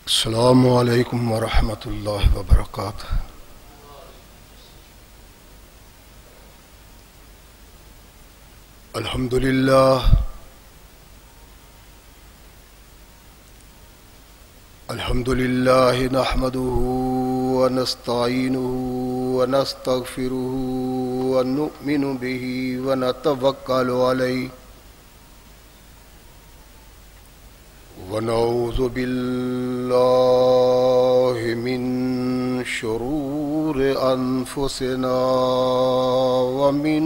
السلام علیکم ورحمۃ اللہ وبرکاتہ۔ الحمد للہ نحمده ونستعینه ونستغفره ونؤمن به ونتوکل علیہ ونعوذ باللہ من شرور انفسنا ومن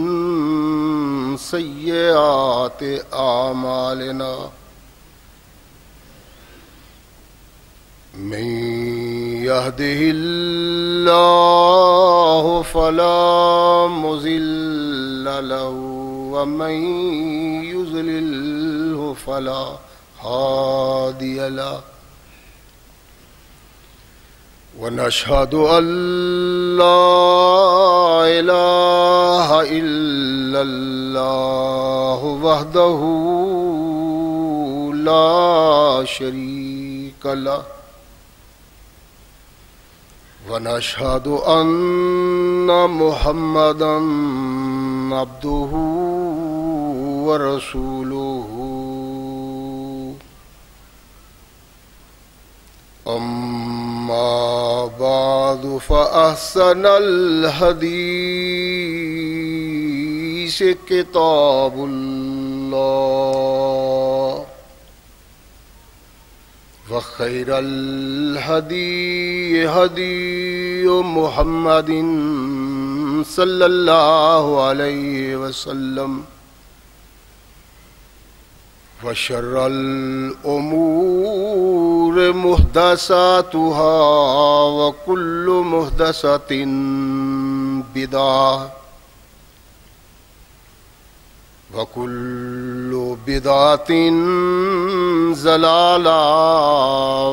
سیئات اعمالنا من يهده الله فلا مضل له ومن يضلله فلا هادي له ونشهد أن لا إله إلا الله وحده لا شريك له ونشهد أن محمدا عبده ورسوله أما بعد فأحسن الحديث كتاب الله وخير الهدي هدي محمد صلى الله عليه وسلم وشر الأمور محدثاتها وكل محدثة بدعة وكل بدعة ضلالة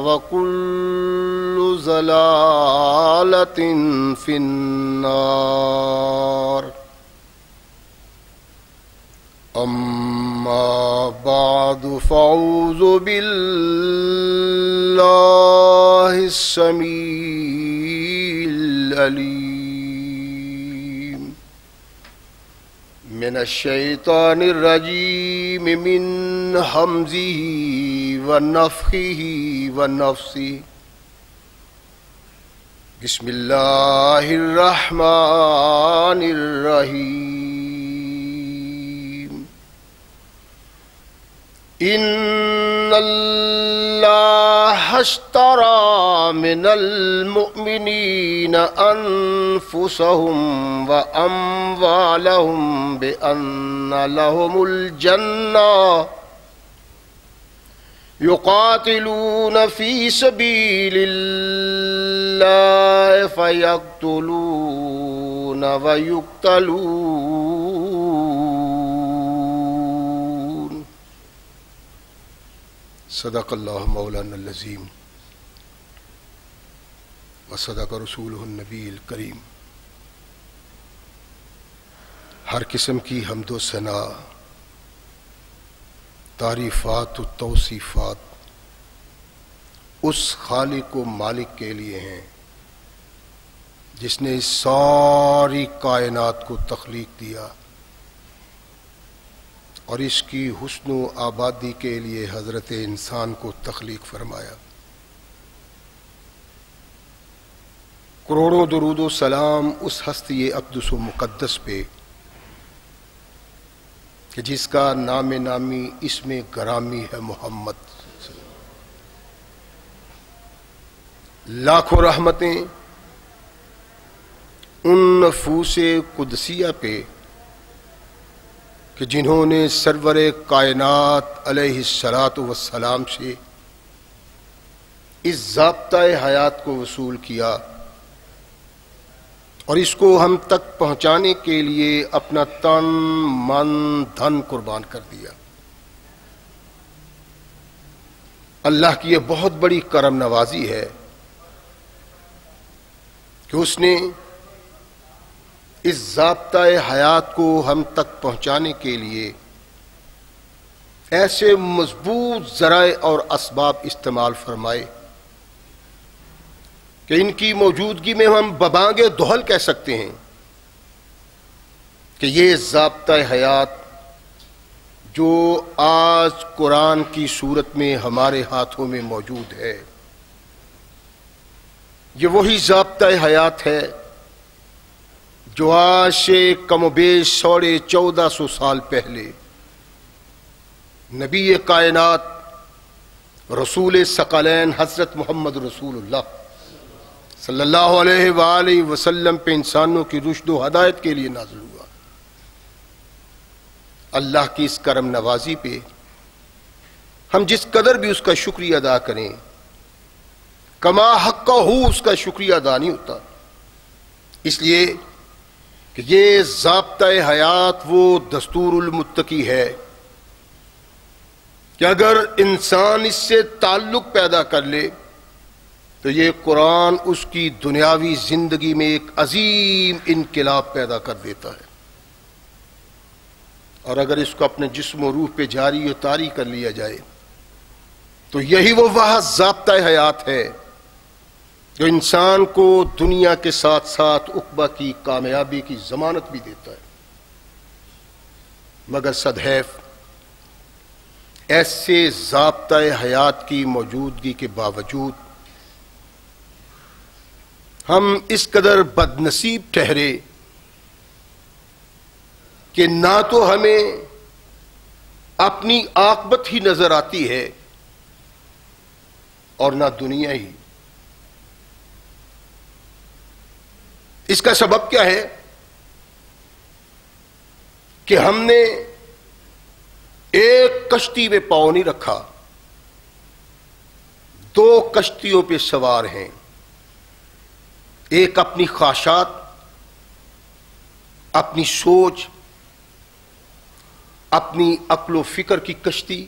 وكل ضلالة في النار أما بعد فأعوذ بالله السميع العليم من الشيطان الرجيم من همزه ونفخه ونفثه بسم الله الرحمن الرحيم إن الله اشترى من المؤمنين أنفسهم وأموالهم بأن لهم الجنة يقاتلون في سبيل الله فيقتلون ويقتلون صدق اللہ مولانا العظیم وصدق رسولہ النبی الکریم۔ ہر قسم کی حمد و ثنا، تعریفات و توصیفات اس خالق و مالک کے لیے ہیں جس نے اس ساری کائنات کو تخلیق دیا اور اس کی حسن و آبادی کے لیے حضرت انسان کو تخلیق فرمایا۔ کروڑوں درود و سلام اس ہستی اقدس و مقدس پہ کہ جس کا نام نامی اسم گرامی ہے محمد۔ لاکھوں رحمتیں ان نفوس قدسیہ پہ کہ جنہوں نے سرور کائنات علیہ الصلاۃ والسلام سے اس ضابطۂ حیات کو وصول کیا اور اس کو ہم تک پہنچانے کے لیے اپنا تن من دھن قربان کر دیا۔ اللہ کی یہ بہت بڑی کرم نوازی ہے کہ اس نے اس ضابطۂ حیات کو ہم تک پہنچانے کے لیے ایسے مضبوط ذرائع اور اسباب استعمال فرمائے کہ ان کی موجودگی میں ہم ببانگ دہل کہہ سکتے ہیں کہ یہ ضابطۂ حیات جو آج قرآن کی صورت میں ہمارے ہاتھوں میں موجود ہے، یہ وہی ضابطۂ حیات ہے جو آج سے کم و بیش 1450 سال پہلے نبی کائنات رسول ثقلین حضرت محمد رسول اللہ صلی اللہ علیہ وآلہ وسلم پہ انسانوں کی رشد و ہدایت کے لیے نازل ہوا۔ اللہ کی اس کرم نوازی پہ ہم جس قدر بھی اس کا شکریہ ادا کریں، کما حق ہو اس کا شکریہ ادا نہیں ہوتا، اس لیے کہ یہ ضابطۂ حیات وہ دستور المتقی ہے کہ اگر انسان اس سے تعلق پیدا کر لے تو یہ قرآن اس کی دنیاوی زندگی میں ایک عظیم انقلاب پیدا کر دیتا ہے، اور اگر اس کو اپنے جسم و روح پہ جاری و طاری کر لیا جائے تو یہی وہ ضابطۂ حیات ہے جو انسان کو دنیا کے ساتھ ساتھ عقبہ کی کامیابی کی ضمانت بھی دیتا ہے۔ مگر صدحیف ایسے ضابطۂ حیات کی موجودگی کے باوجود ہم اس قدر بد نصیب ٹھہرے کہ نہ تو ہمیں اپنی عاقبت ہی نظر آتی ہے اور نہ دنیا ہی۔ اس کا سبب کیا ہے کہ ہم نے ایک کشتی میں پاؤں نہیں رکھا، دو کشتیوں پہ سوار ہیں، ایک اپنی خواہشات، اپنی سوچ، اپنی عقل و فکر کی کشتی،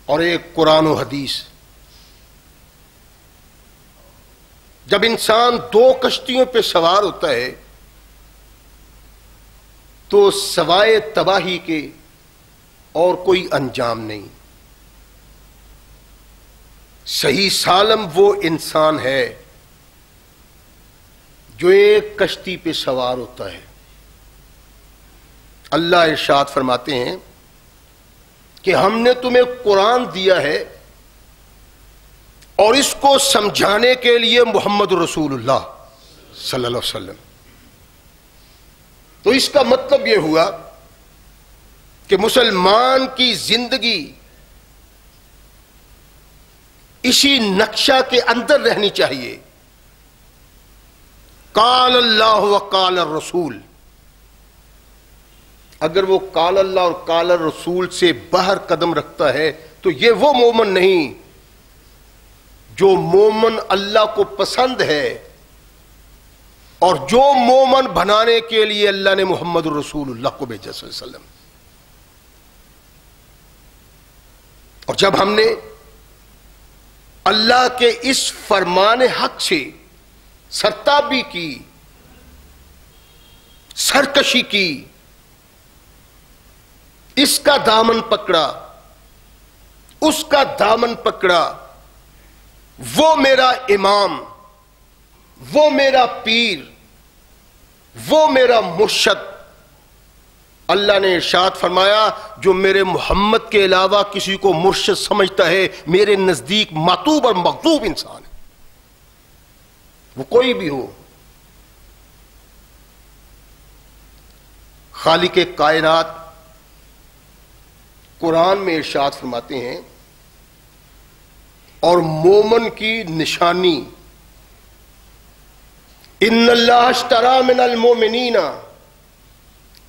اور ایک قرآن و حدیث۔ جب انسان دو کشتیوں پہ سوار ہوتا ہے تو سوائے تباہی کے اور کوئی انجام نہیں۔ صحیح سالم وہ انسان ہے جو ایک کشتی پہ سوار ہوتا ہے۔ اللہ ارشاد فرماتے ہیں کہ ہم نے تمہیں قرآن دیا ہے اور اس کو سمجھانے کے لیے محمد رسول اللہ صلی اللہ علیہ وسلم۔ تو اس کا مطلب یہ ہوا کہ مسلمان کی زندگی اسی نقشہ کے اندر رہنی چاہیے، قال اللہ و قال الرسول۔ اگر وہ قال اللہ اور قال الرسول سے باہر قدم رکھتا ہے تو یہ وہ مومن نہیں جو مومن اللہ کو پسند ہے اور جو مومن بنانے کے لیے اللہ نے محمد رسول اللہ کو بھیجا صلی اللہ علیہ وسلم۔ اور جب ہم نے اللہ کے اس فرمان حق سے سرتابی کی، سرکشی کی، اس کا دامن پکڑا، اس کا دامن پکڑا، وہ میرا امام، وہ میرا پیر، وہ میرا مرشد۔ اللہ نے ارشاد فرمایا جو میرے محمد کے علاوہ کسی کو مرشد سمجھتا ہے میرے نزدیک ماتوب اور مغضوب انسان ہے، وہ کوئی بھی ہو۔ خالق کائنات قرآن میں ارشاد فرماتے ہیں اور مومن کی نشانی، ان اللہ اشتری من المؤمنین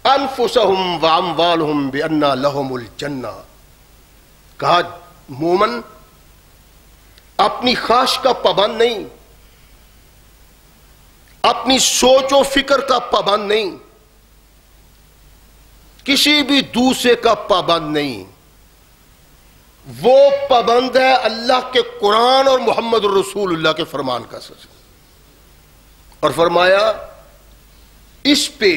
انفسهم واموالهم بان لهم الجنہ۔ کہا مومن اپنی خواہش کا پابند نہیں، اپنی سوچ و فکر کا پابند نہیں، کسی بھی دوسرے کا پابند نہیں، وہ پابند ہے اللہ کے قرآن اور محمد رسول اللہ کے فرمان کا سچ۔ اور فرمایا اس پہ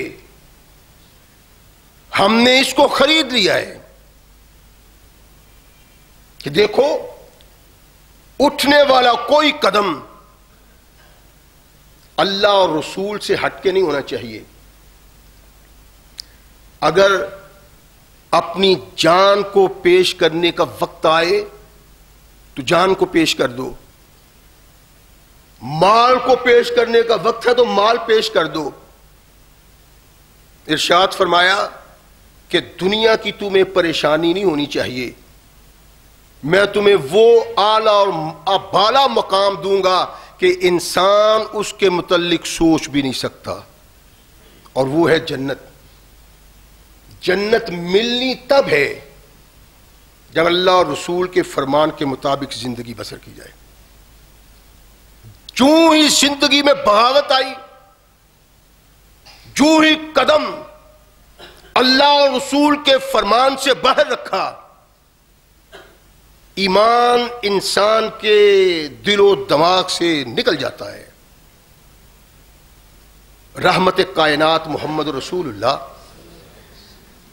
ہم نے اس کو خرید لیا ہے کہ دیکھو اٹھنے والا کوئی قدم اللہ اور رسول سے ہٹ کے نہیں ہونا چاہیے. اگر اپنی جان کو پیش کرنے کا وقت آئے تو جان کو پیش کر دو. مال کو پیش کرنے کا وقت ہے تو مال پیش کر دو. ارشاد فرمایا کہ دنیا کی تمہیں پریشانی نہیں ہونی چاہیے، میں تمہیں وہ اعلیٰ اور بالا مقام دوں گا کہ انسان اس کے متعلق سوچ بھی نہیں سکتا، اور وہ ہے جنت. جنت ملنی تب ہے جب اللہ اور رسول کے فرمان کے مطابق زندگی بسر کی جائے. جو ہی زندگی میں بغاوت آئی، جو ہی قدم اللہ اور رسول کے فرمان سے باہر رکھا، ایمان انسان کے دل و دماغ سے نکل جاتا ہے. رحمت کائنات محمد رسول اللہ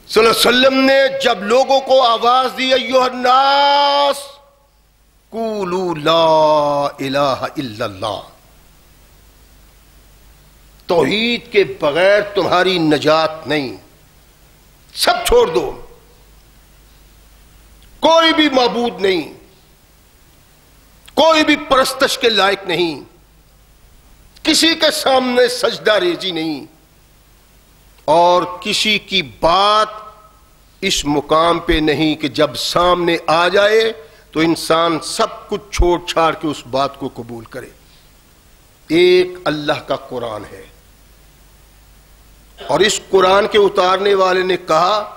صلی اللہ علیہ وسلم نے جب لوگوں کو آواز دی ایھا الناس قولوا لا الہ الا اللہ، توحید کے بغیر تمہاری نجات نہیں، سب چھوڑ دو، کوئی بھی معبود نہیں، کوئی بھی پرستش کے لائق نہیں، کسی کے سامنے سجدہ ریزی نہیں، اور کسی کی بات اس مقام پہ نہیں کہ جب سامنے آ جائے تو انسان سب کچھ چھوڑ چھاڑ کے اس بات کو قبول کرے. ایک اللہ کا قرآن ہے، اور اس قرآن کے اتارنے والے نے کہا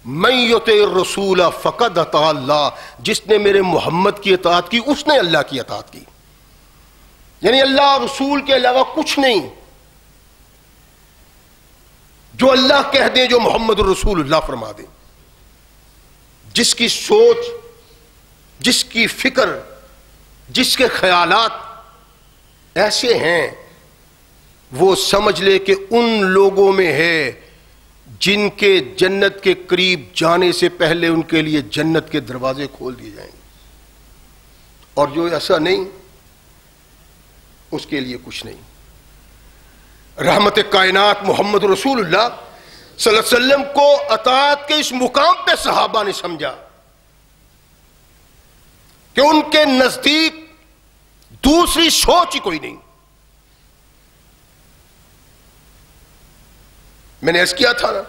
من یطع الرسول فقد اطاع اللہ، جس نے میرے محمد کی اطاعت کی اس نے اللہ کی اطاعت کی. یعنی اللہ اور رسول کے علاوہ کچھ نہیں، جو اللہ کہہ دیں، جو محمد الرسول اللہ فرما دیں. جس کی سوچ، جس کی فکر، جس کے خیالات ایسے ہیں، وہ سمجھ لے کہ ان لوگوں میں ہے جن کے جنت کے قریب جانے سے پہلے ان کے لیے جنت کے دروازے کھول دیے جائیں گے، اور جو ایسا نہیں اس کے لیے کچھ نہیں. رحمت کائنات محمد رسول اللہ صلی اللہ علیہ وسلم کو اطاعت کے اس مقام پہ صحابہ نے سمجھا کہ ان کے نزدیک دوسری سوچ ہی کوئی نہیں. میں نے عرض کیا تھا نا،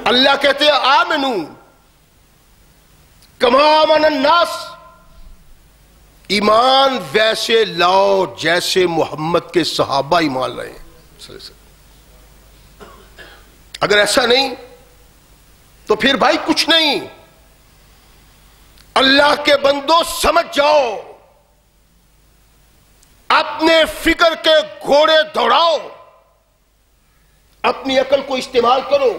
اللہ کہتے ہیں آمنو کما آمن الناس، ایمان ویسے لاؤ جیسے محمد کے صحابہ ایمان لائے ہیں. اگر ایسا نہیں تو پھر بھائی کچھ نہیں. اللہ کے بندو سمجھ جاؤ، اپنے فکر کے گھوڑے دوڑاؤ، اپنی عقل کو استعمال کرو،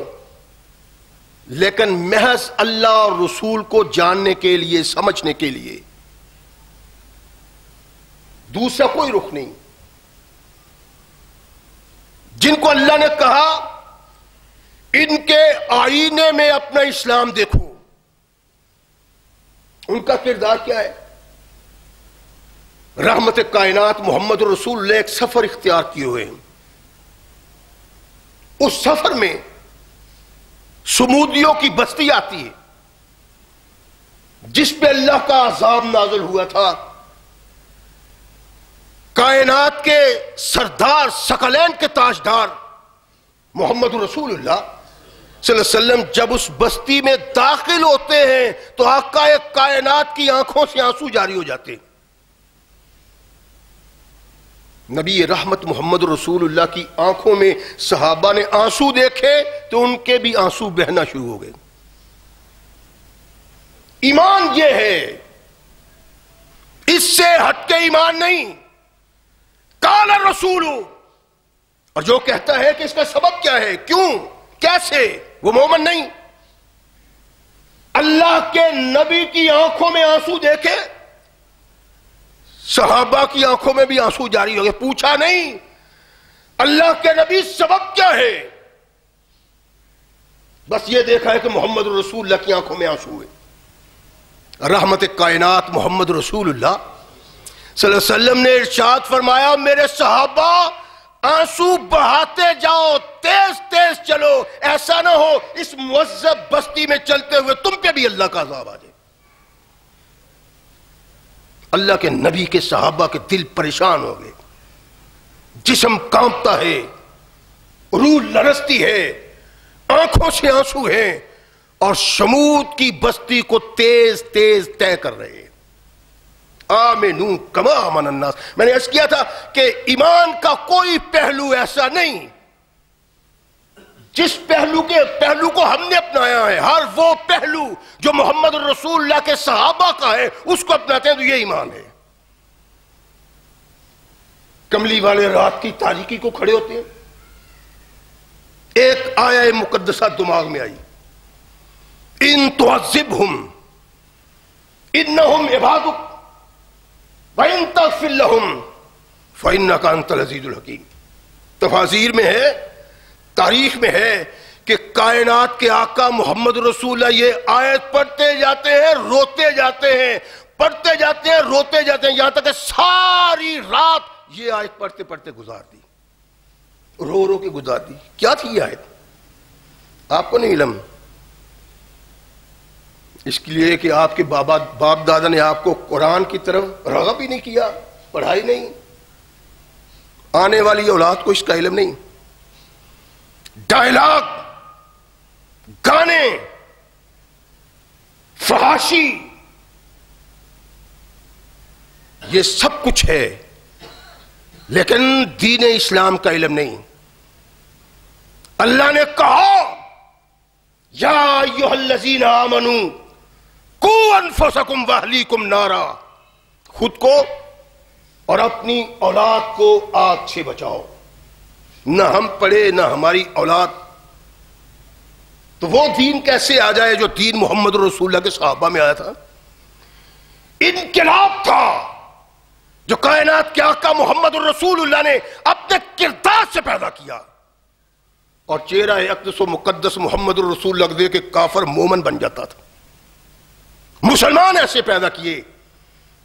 لیکن محض اللہ اور رسول کو جاننے کے لیے، سمجھنے کے لیے، دوسرا کوئی رخ نہیں. جن کو اللہ نے کہا ان کے آئینے میں اپنا اسلام دیکھو، ان کا کردار کیا ہے؟ رحمت کائنات محمد رسول اللہ ایک سفر اختیار کیے ہوئے ہیں. اس سفر میں سمودیوں کی بستی آتی ہے جس پہ اللہ کا عذاب نازل ہوا تھا. کائنات کے سردار، ثقلین کے تاجدار محمد رسول اللہ صلی اللہ علیہ وسلم جب اس بستی میں داخل ہوتے ہیں تو آقا کائنات کی آنکھوں سے آنسو جاری ہو جاتے ہیں. نبی رحمت محمد رسول اللہ کی آنکھوں میں صحابہ نے آنسو دیکھے تو ان کے بھی آنسو بہنا شروع ہو گئے. ایمان یہ ہے، اس سے ہٹ کے ایمان نہیں. قال الرسول، اور جو کہتا ہے کہ اس کا سبب کیا ہے، کیوں، کیسے، وہ مومن نہیں. اللہ کے نبی کی آنکھوں میں آنسو دیکھے، صحابہ کی آنکھوں میں بھی آنسو جاری ہو گئے. پوچھا نہیں اللہ کے نبی سبب کیا ہے، بس یہ دیکھا ہے کہ محمد رسول اللہ کی آنکھوں میں آنسو ہوئے. رحمت کائنات محمد رسول اللہ صلی اللہ علیہ وسلم نے ارشاد فرمایا، میرے صحابہ آنسو بہاتے جاؤ، تیز تیز چلو، ایسا نہ ہو اس معذب بستی میں چلتے ہوئے تم پہ بھی اللہ کا عذاب آ جائے۔ اللہ کے نبی کے صحابہ کے دل پریشان ہو گئے، جسم کانپتا ہے، روح لرزتی ہے، آنکھوں سے آنسو ہیں، اور شمود کی بستی کو تیز تیز طے کر رہے ہیں۔ آمنو کما آمن الناس۔ میں نے عرض کیا تھا کہ ایمان کا کوئی پہلو ایسا نہیں جس پہلو کو ہم نے اپنایا ہے، ہر وہ پہلو جو محمد رسول اللہ کے صحابہ کا ہے اس کو اپناتے ہیں تو یہ ایمان ہے۔ کملی والے رات کی تاریکی کو کھڑے ہوتے ہیں، ایک آیہ مقدسہ دماغ میں آئی، ان تعذبہم انہم عبادک وَإِن تَغْفِرْ لَهُمْ فَإِنَّكَ أَنْتَ الْعَزِيزُ الْحَكِيمُ۔ تفاسیر میں ہے، تاریخ میں ہے کہ کائنات کے آقا محمد رسول اللہ یہ آیت پڑھتے جاتے ہیں، روتے جاتے ہیں، پڑھتے جاتے ہیں، روتے جاتے ہیں، یہاں تک کہ ساری رات یہ آیت پڑھتے پڑھتے گزار دی، رو رو کے گزار دی۔ کیا تھی یہ آیت؟ آپ کو نہیں علم، اس کے لیے کہ آپ کے باپ دادا نے آپ کو قرآن کی طرف راغب ہی نہیں کیا، پڑھائی نہیں، آنے والی اولاد کو اس کا علم نہیں۔ ڈائلاگ، گانے، فحاشی، یہ سب کچھ ہے، لیکن دین اسلام کا علم نہیں۔ اللہ نے کہا یا ایھا الذین آمنوا قوا انفسکم واہلیکم نارا، خود کو اور اپنی اولاد کو آگ سے بچاؤ۔ نہ ہم پڑھے نہ ہماری اولاد، تو وہ دین کیسے آ جائے جو دین محمد رسول اللہ کے صحابہ میں آیا تھا؟ انقلاب تھا جو کائنات کے آقا محمد رسول اللہ نے اپنے کردار سے پیدا کیا، اور چہرہ اقدس و مقدس محمد رسول اللہ دے کے کافر مومن بن جاتا تھا۔ مسلمان ایسے پیدا کیے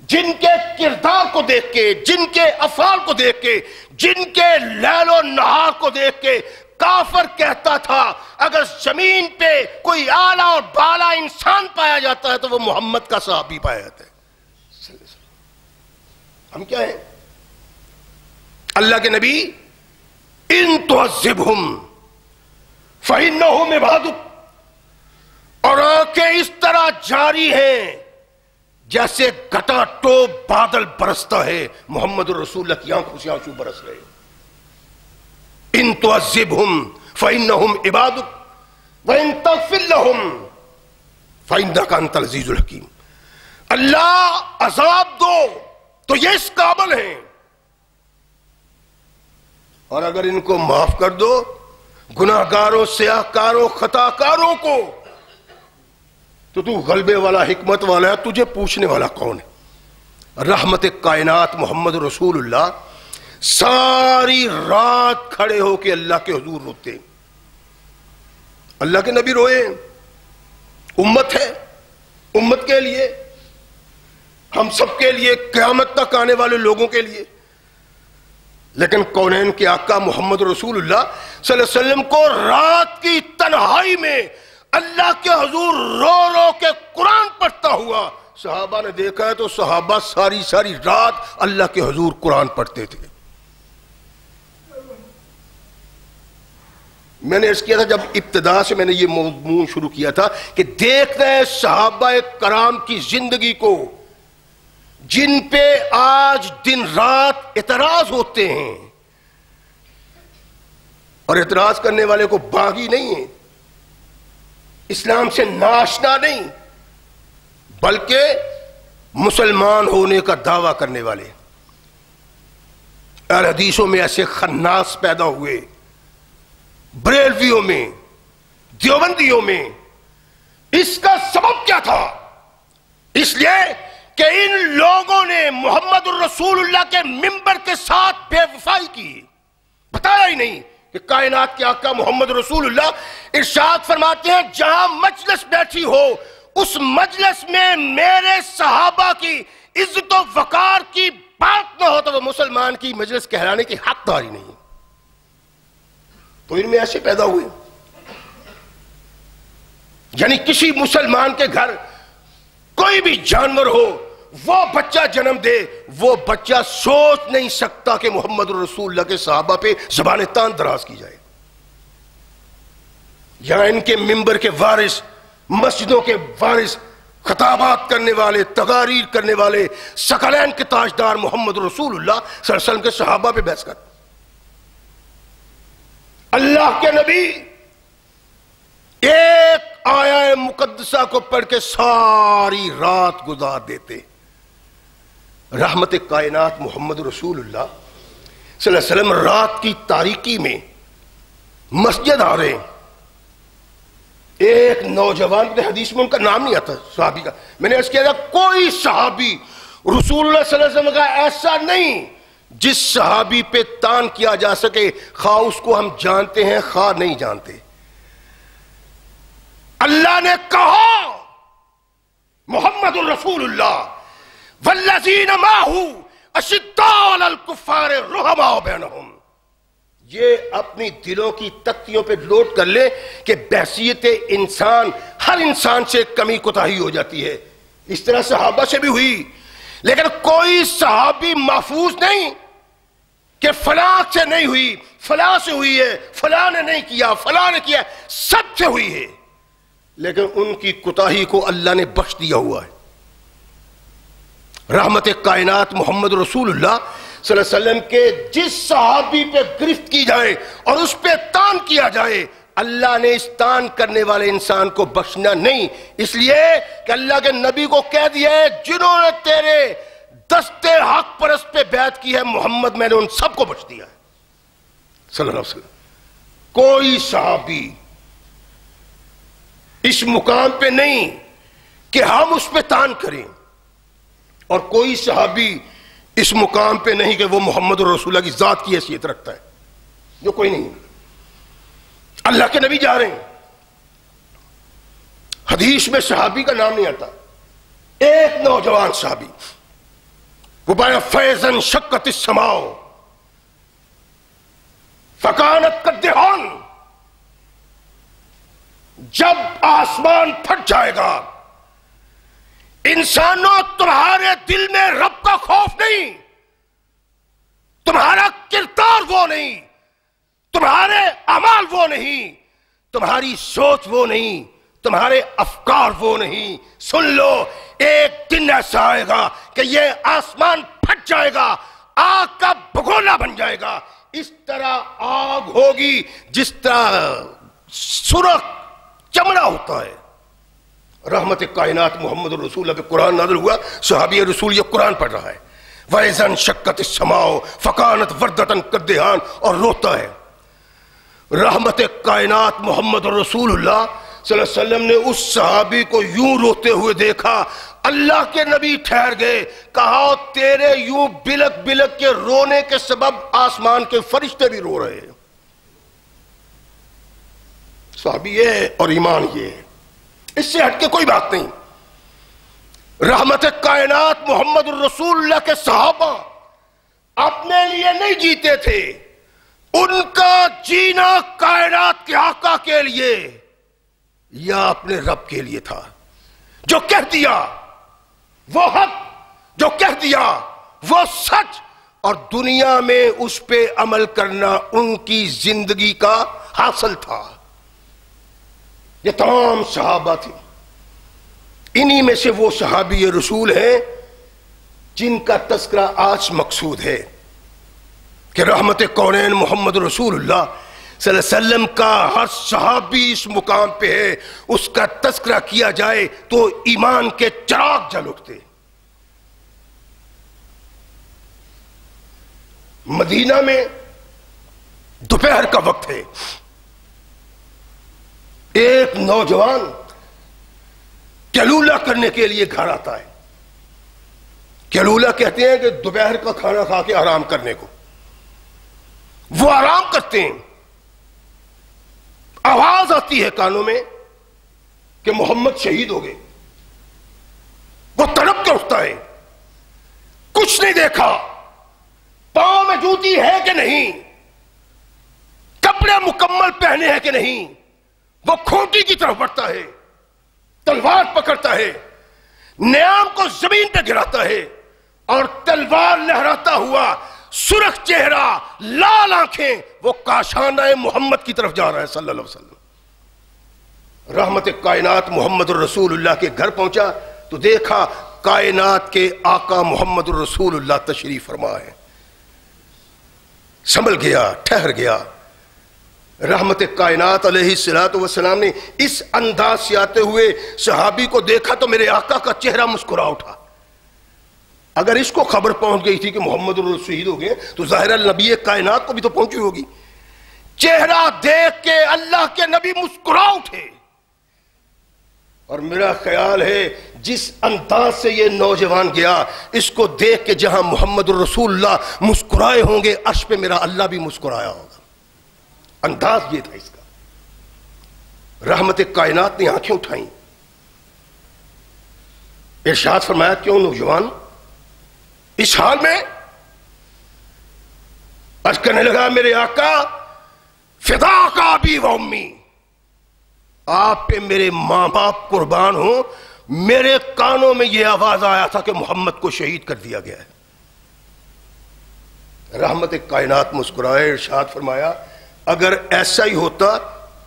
جن کے کردار کو دیکھ کے، جن کے افعال کو دیکھ کے، جن کے لیل و نہار کو دیکھ کے کافر کہتا تھا اگر زمین پہ کوئی اعلیٰ اور بالا انسان پایا جاتا ہے تو وہ محمد کا صحابی پایا جاتا ہے۔ ہم کیا ہیں؟ اللہ کے نبی ان تعذبہم فإنہم عبادک، اور آنکھیں اس طرح جاری ہیں جیسے گھٹا ٹوپ بادل برستا ہے، محمد رسول اللہ کی آنکھوں سے آنسو برس رہے۔ ان تعذبہم فإنہم عبادک وإن تغفر لهم فإنک انت العزیز الحکیم۔ اللہ عذاب دو تو یہ اس قابل ہیں، اور اگر ان کو معاف کر دو، گناہگاروں، سیاہکاروں، خطاکاروں کو، تو غلبے والا، حکمت والا ہے، تجھے پوچھنے والا کون ہے؟ رحمت کائنات محمد رسول اللہ ساری رات کھڑے ہو کے اللہ کے حضور روتے۔ اللہ کے نبی روئے، امت ہے، امت کے لیے، ہم سب کے لیے، قیامت تک آنے والے لوگوں کے لیے۔ لیکن کونین کے آقا محمد رسول اللہ صلی اللہ علیہ وسلم کو رات کی تنہائی میں اللہ کے حضور رو رو کے قرآن پڑھتا ہوا صحابہ نے دیکھا ہے، تو صحابہ ساری رات اللہ کے حضور قرآن پڑھتے تھے۔ میں نے اس کیا تھا جب ابتدا سے میں نے یہ موضوع شروع کیا تھا کہ دیکھ رہے صحابہ کرام کی زندگی کو، جن پہ آج دن رات اعتراض ہوتے ہیں، اور اعتراض کرنے والے کو باغی نہیں ہیں، اسلام سے ناشنا نہیں، بلکہ مسلمان ہونے کا دعویٰ کرنے والے۔ اہل حدیثوں میں ایسے خناس پیدا ہوئے، بریلویوں میں، دیوبندیوں میں۔ اس کا سبب کیا تھا؟ اس لیے کہ ان لوگوں نے محمد الرسول اللہ کے منبر کے ساتھ بے وفائی کی، بتایا ہی نہیں کہ کائنات کے آقا محمد رسول اللہ ارشاد فرماتے ہیں جہاں مجلس بیٹھی ہو اس مجلس میں میرے صحابہ کی عزت و وقار کی بات نہ ہو تو وہ مسلمان کی مجلس کہلانے کی حقدار ہی نہیں۔ تو ان میں ایسے پیدا ہوئے. یعنی کسی مسلمان کے گھر کوئی بھی جانور ہو، وہ بچہ جنم دے، وہ بچہ سوچ نہیں سکتا کہ محمد رسول اللہ کے صحابہ پہ زبان تان دراز کی جائے. یہاں ان کے ممبر کے وارث، مسجدوں کے وارث، خطابات کرنے والے، تقاریر کرنے والے، ثقلین کے تاجدار محمد رسول اللہ صلی اللہ علیہ وسلم کے صحابہ پہ بحث کر. اللہ کے نبی ایک آیہ مقدسہ کو پڑھ کے ساری رات گزار دیتے. رحمت کائنات محمد رسول اللہ صلی اللہ علیہ وسلم رات کی تاریکی میں مسجد آ رہے ہیں. ایک نوجوان، حدیث میں ان کا نام نہیں آتا صحابی کا، میں نے اس کیا تھا کوئی صحابی رسول اللہ صلی اللہ علیہ وسلم کا ایسا نہیں جس صحابی پہ تان کیا جا سکے، خواہ اس کو ہم جانتے ہیں خواہ نہیں جانتے. اللہ نے کہا محمد الرسول اللہ والذین معہ اشداء علی الکفار رحماء بینہم. یہ اپنی دلوں کی تختیوں پہ نوٹ کر لے کہ بحثیت انسان ہر انسان سے کمی کوتاہی ہو جاتی ہے. اس طرح صحابہ سے بھی ہوئی، لیکن کوئی صحابی محفوظ نہیں کہ فلاں سے نہیں ہوئی، فلاں سے ہوئی ہے، فلاں نے نہیں کیا، فلاں نے کیا، سب سے ہوئی ہے، لیکن ان کی کوتاہی کو اللہ نے بخش دیا ہوا ہے. رحمت کائنات محمد رسول اللہ صلی اللہ علیہ وسلم کے جس صحابی پہ گرفت کی جائے اور اس پہ تان کیا جائے، اللہ نے اس تان کرنے والے انسان کو بخشنا نہیں. اس لیے کہ اللہ کے نبی کو کہہ دیا ہے جنہوں نے تیرے دستے حق پرست پہ بیعت کی ہے محمد، میں نے ان سب کو بخش دیا ہے صلی اللہ علیہ وسلم. کوئی صحابی اس مقام پہ نہیں کہ ہم اس پہ تان کریں، اور کوئی صحابی اس مقام پہ نہیں کہ وہ محمد رسول اللہ کی ذات کی حیثیت رکھتا ہے، جو کوئی نہیں. اللہ کے نبی جا رہے ہیں، حدیث میں صحابی کا نام نہیں آتا. ایک نوجوان صحابی وہ بایا فیضن شقت السماء فکانت کالدہان، جب آسمان پھٹ جائے گا، انسانوں تمہارے دل میں رب کا خوف نہیں، تمہارا کردار وہ نہیں، تمہارے اعمال وہ نہیں، تمہاری سوچ وہ نہیں، تمہارے افکار وہ نہیں. سن لو، ایک دن ایسا آئے گا کہ یہ آسمان پھٹ جائے گا، آگ کا بھگونا بن جائے گا. اس طرح آگ ہوگی جس طرح سرخ چمڑا ہوتا ہے. رحمت کائنات محمد رسول اللہ پہ قرآن نازل ہوا، صحابی رسول یہ قرآن پڑھ رہا ہے. وَإِذَا انشَقَّتِ السَّمَاءُ فَكَانَتْ وَرْدَةً كَالدِّهَانِ، اور روتا ہے. رحمت کائنات محمد رسول اللہ صلی اللہ علیہ وسلم نے اس صحابی کو یوں روتے ہوئے دیکھا. اللہ کے نبی ٹھہر گئے، کہا تیرے یوں بلک بلک کے رونے کے سبب آسمان کے فرشتے بھی رو رہے ہیں. صحابی یہ اور ایمان یہ ہے، اس سے ہٹ کے کوئی بات نہیں. رحمت کائنات محمد الرسول اللہ کے صحابہ اپنے لیے نہیں جیتے تھے، ان کا جینا کائنات کے آقا کے لیے یا اپنے رب کے لیے تھا. جو کہہ دیا وہ حق، جو کہہ دیا وہ سچ، اور دنیا میں اس پہ عمل کرنا ان کی زندگی کا حاصل تھا. یہ تمام صحابہ تھے. انہی میں سے وہ صحابی رسول ہیں جن کا تذکرہ آج مقصود ہے کہ رحمت کونین محمد رسول اللہ صلی اللہ علیہ وسلم کا ہر صحابی اس مقام پہ ہے، اس کا تذکرہ کیا جائے تو ایمان کے چراغ جل اٹھتے. مدینہ میں دوپہر کا وقت ہے. ایک نوجوان کیلولہ کرنے کے لیے گھر آتا ہے. کیلولہ کہتے ہیں کہ دوپہر کا کھانا کھا کے آرام کرنے کو. وہ آرام کرتے ہیں، آواز آتی ہے کانوں میں کہ محمد شہید ہو گئے. وہ تڑپ کے اٹھتا ہے، کچھ نہیں دیکھا، پاؤں میں جوتی ہے کہ نہیں، کپڑے مکمل پہنے ہیں کہ نہیں، وہ کھوٹی کی طرف بڑھتا ہے، تلوار پکڑتا ہے، نیام کو زمین پہ گراتا ہے اور تلوار لہراتا ہوا، سرخ چہرہ، لال آنکھیں، وہ کاشانہ محمد کی طرف جا رہا ہے صلی اللہ علیہ وسلم۔ رحمت کائنات محمد الرسول اللہ کے گھر پہنچا تو دیکھا کائنات کے آقا محمد الرسول اللہ تشریف فرما ہے۔ سنبھل گیا، ٹھہر گیا۔ رحمت کائنات علیہ الصلوۃ والسلام نے اس انداز سے آتے ہوئے صحابی کو دیکھا تو میرے آقا کا چہرہ مسکرا اٹھا۔ اگر اس کو خبر پہنچ گئی تھی کہ محمد الرسول شہید ہو گئے تو ظاہر نبی کائنات کو بھی تو پہنچی ہوگی۔ چہرہ دیکھ کے اللہ کے نبی مسکرا اٹھے، اور میرا خیال ہے جس انداز سے یہ نوجوان گیا، اس کو دیکھ کے جہاں محمد الرسول اللہ مسکرائے ہوں گے، عرش پہ میرا اللہ بھی مسکرایا ہوگا۔ انداز یہ تھا اس کا۔ رحمت کائنات نے آنکھیں اٹھائیں، ارشاد فرمایا کیوں نوجوان اس حال میں؟ عرض کرنے لگا میرے آقا فداک ابی و امی، آپ پہ میرے ماں باپ قربان ہوں، میرے کانوں میں یہ آواز آیا تھا کہ محمد کو شہید کر دیا گیا ہے۔ رحمت کائنات مسکرائے، ارشاد فرمایا اگر ایسا ہی ہوتا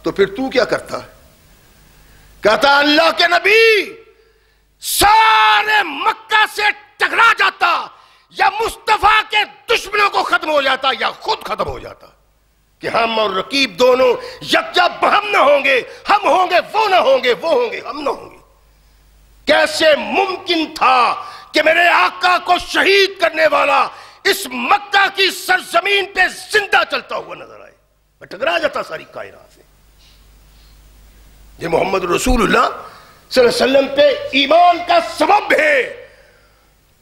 تو پھر تو کیا کرتا ہے؟ کہتا اللہ کے نبی سارے مکہ سے ٹکرا جاتا، یا مصطفیٰ کے دشمنوں کو ختم ہو جاتا، یا خود ختم ہو جاتا، کہ ہم اور رقیب دونوں یکجا بہم نہ ہوں گے، ہم ہوں گے وہ نہ ہوں گے، وہ ہوں گے ہم نہ ہوں گے۔ کیسے ممکن تھا کہ میرے آقا کو شہید کرنے والا اس مکہ کی سرزمین پہ زندہ چلتا ہوا نظر آئے؟ میں ٹکرا جاتا ساری کائنات سے۔ یہ محمد رسول اللہ صلی اللہ علیہ وسلم پہ ایمان کا سبب ہے،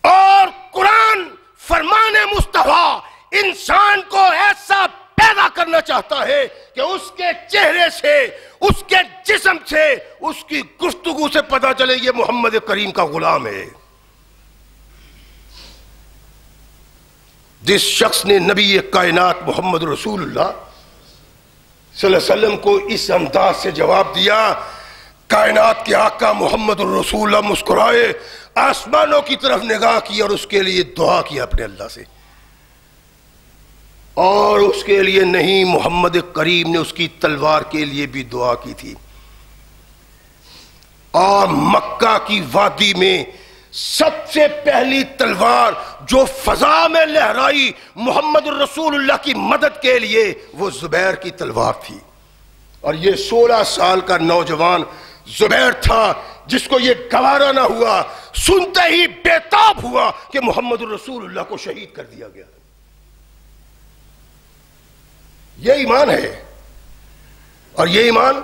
اور قرآن فرمان مصطفیٰ انسان کو ایسا پیدا کرنا چاہتا ہے کہ اس کے چہرے سے، اس کے جسم سے، اس کی گفتگو سے پتہ چلے یہ محمد کریم کا غلام ہے۔ جس شخص نے نبی کائنات محمد رسول اللہ صلی اللہ علیہ وسلم کو اس انداز سے جواب دیا، کائنات کے آقا محمد الرسول اللہ مسکرائے، آسمانوں کی طرف نگاہ کی اور اس کے لیے دعا کی اپنے اللہ سے، اور اس کے لیے نہیں، محمد کریم نے اس کی تلوار کے لیے بھی دعا کی تھی۔ اور مکہ کی وادی میں سب سے پہلی تلوار جو فضا میں لہرائی محمد الرسول اللہ کی مدد کے لیے، وہ زبیر کی تلوار تھی۔ اور یہ 16 سال کا نوجوان زبیر تھا جس کو یہ گوارا نہ ہوا، سنتے ہی بے تاب ہوا کہ محمد الرسول اللہ کو شہید کر دیا گیا۔ یہ ایمان ہے، اور یہ ایمان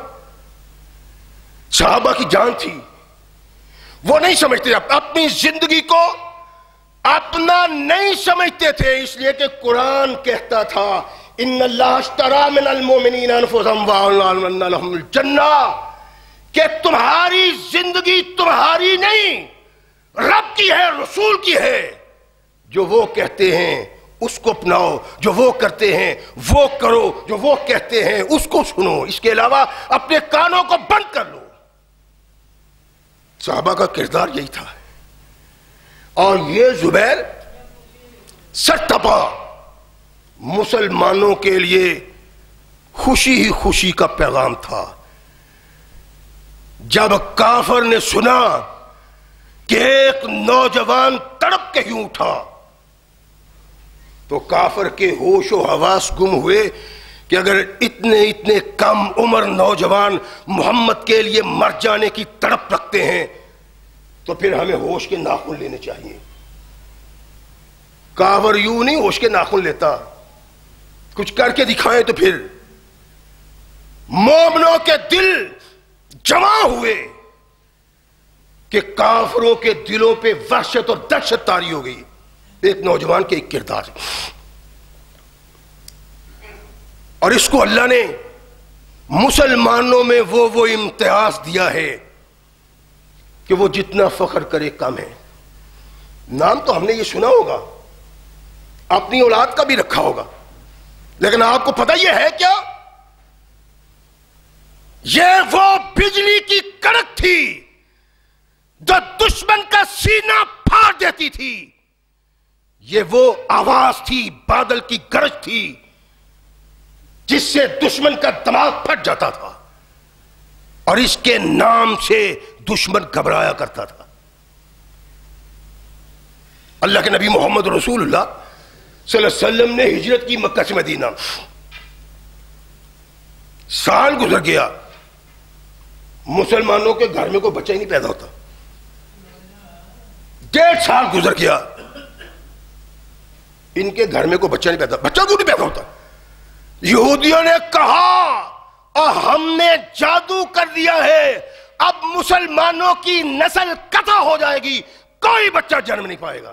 صحابہ کی جان تھی۔ وہ نہیں سمجھتے، اپنی زندگی کو اپنا نہیں سمجھتے تھے، اس لیے کہ قرآن کہتا تھا ان اللہ اشترى من المؤمنین انفسهم وان لهم الجنہ، کہ تمہاری زندگی تمہاری نہیں، رب کی ہے، رسول کی ہے۔ جو وہ کہتے ہیں اس کو اپناؤ، جو وہ کرتے ہیں وہ کرو، جو وہ کہتے ہیں اس کو سنو، اس کے علاوہ اپنے کانوں کو بند کر لو۔ صحابہ کا کردار یہی تھا، اور یہ زبیر سرتپا مسلمانوں کے لیے خوشی ہی خوشی کا پیغام تھا۔ جب کافر نے سنا کہ ایک نوجوان تڑپ کے ہی اٹھا تو کافر کے ہوش و حواس گم ہوئے کہ اگر اتنے کم عمر نوجوان محمد کے لیے مر جانے کی تڑپ رکھتے ہیں تو پھر ہمیں ہوش کے ناخن لینے چاہیے۔ کافر یوں نہیں ہوش کے ناخن لیتا، کچھ کر کے دکھائیں تو پھر۔ مومنوں کے دل جمع ہوئے کہ کافروں کے دلوں پہ وحشت اور دہشت طاری ہو گئی ایک نوجوان کے ایک کردار سے، اور اس کو اللہ نے مسلمانوں میں وہ امتیاز دیا ہے کہ وہ جتنا فخر کرے کم ہے۔ نام تو ہم نے یہ سنا ہوگا، اپنی اولاد کا بھی رکھا ہوگا، لیکن آپ کو پتہ یہ ہے کیا یہ وہ بجلی کی کڑک تھی جو دشمن کا سینہ پھاڑ دیتی تھی، یہ وہ آواز تھی، بادل کی گرج تھی جس سے دشمن کا دماغ پھٹ جاتا تھا، اور اس کے نام سے دشمن گھبرایا کرتا تھا۔ اللہ کے نبی محمد رسول اللہ صلی اللہ علیہ وسلم نے ہجرت کی مکہ سے مدینہ، سال گزر گیا، مسلمانوں کے گھر میں کوئی بچہ ہی نہیں پیدا ہوتا۔ 1.5 سال گزر گیا، ان کے گھر میں کوئی بچہ نہیں پیدا، بچہ کیوں نہیں پیدا ہوتا؟ یہودیوں نے کہا اور ہم نے جادو کر دیا ہے، اب مسلمانوں کی نسل قطع ہو جائے گی، کوئی بچہ جنم نہیں پائے گا۔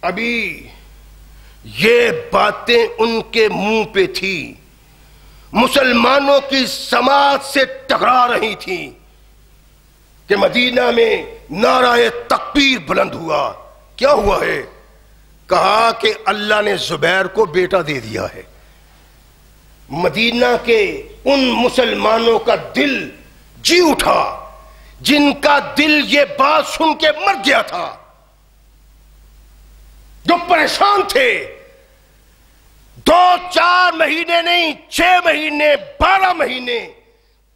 ابھی یہ باتیں ان کے منہ پہ تھی، مسلمانوں کی سماعت سے ٹکرا رہی تھی کہ مدینہ میں نعرہ تکبیر بلند ہوا۔ کیا ہوا ہے؟ کہا کہ اللہ نے زبیر کو بیٹا دے دیا ہے۔ مدینہ کے ان مسلمانوں کا دل جی اٹھا جن کا دل یہ بات سن کے مر گیا تھا، جو پریشان تھے۔ 2-4 مہینے نہیں، 6 مہینے، 12 مہینے،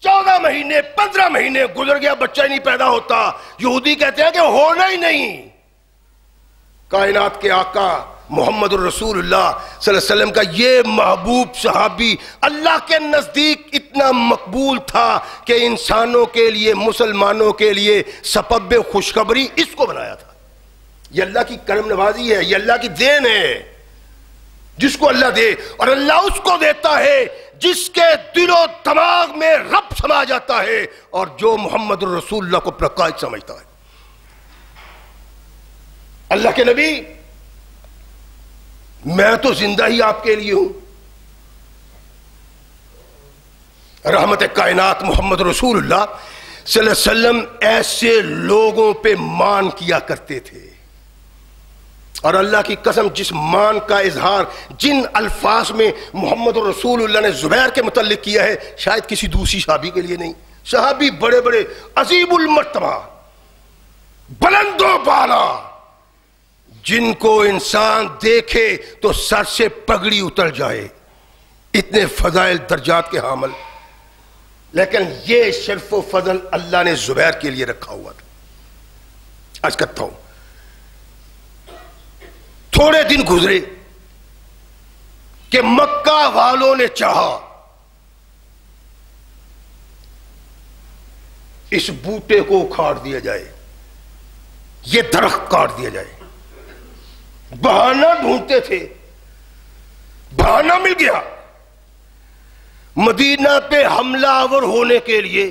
14 مہینے، 15 مہینے گزر گیا، بچہ ہی نہیں پیدا ہوتا۔ یہودی کہتے ہیں کہ ہونا ہی نہیں۔ کائنات کے آقا محمد الرسول اللہ صلی اللہ علیہ وسلم کا یہ محبوب صحابی اللہ کے نزدیک اتنا مقبول تھا کہ انسانوں کے لیے، مسلمانوں کے لیے سبب خوشخبری اس کو بنایا تھا۔ یہ اللہ کی کرم نوازی ہے، یہ اللہ کی دین ہے، جس کو اللہ دے، اور اللہ اس کو دیتا ہے جس کے دل و دماغ میں رب سما جاتا ہے اور جو محمد الرسول اللہ کو اپنا قائد سمجھتا ہے۔ اللہ کے نبی، میں تو زندہ ہی آپ کے لیے ہوں۔ رحمت کائنات محمد رسول اللہ صلی اللہ علیہ وسلم ایسے لوگوں پہ مان کیا کرتے تھے، اور اللہ کی قسم جس مان کا اظہار جن الفاظ میں محمد رسول اللہ نے زبیر کے متعلق کیا ہے، شاید کسی دوسری صحابی کے لیے نہیں۔ صحابی بڑے بڑے عظیم المرتبہ، بلند و بالا، جن کو انسان دیکھے تو سر سے پگڑی اتر جائے، اتنے فضائل درجات کے حامل، لیکن یہ شرف و فضل اللہ نے زبیر کے لیے رکھا ہوا تھا۔ عرض کرتا ہوں، تھوڑے دن گزرے کہ مکہ والوں نے چاہا اس بوٹے کو اکھاڑ دیا جائے، یہ درخت کاٹ دیا جائے۔ بہانہ ڈھونڈتے تھے، بہانہ مل گیا، مدینہ پہ حملہ آور ہونے کے لیے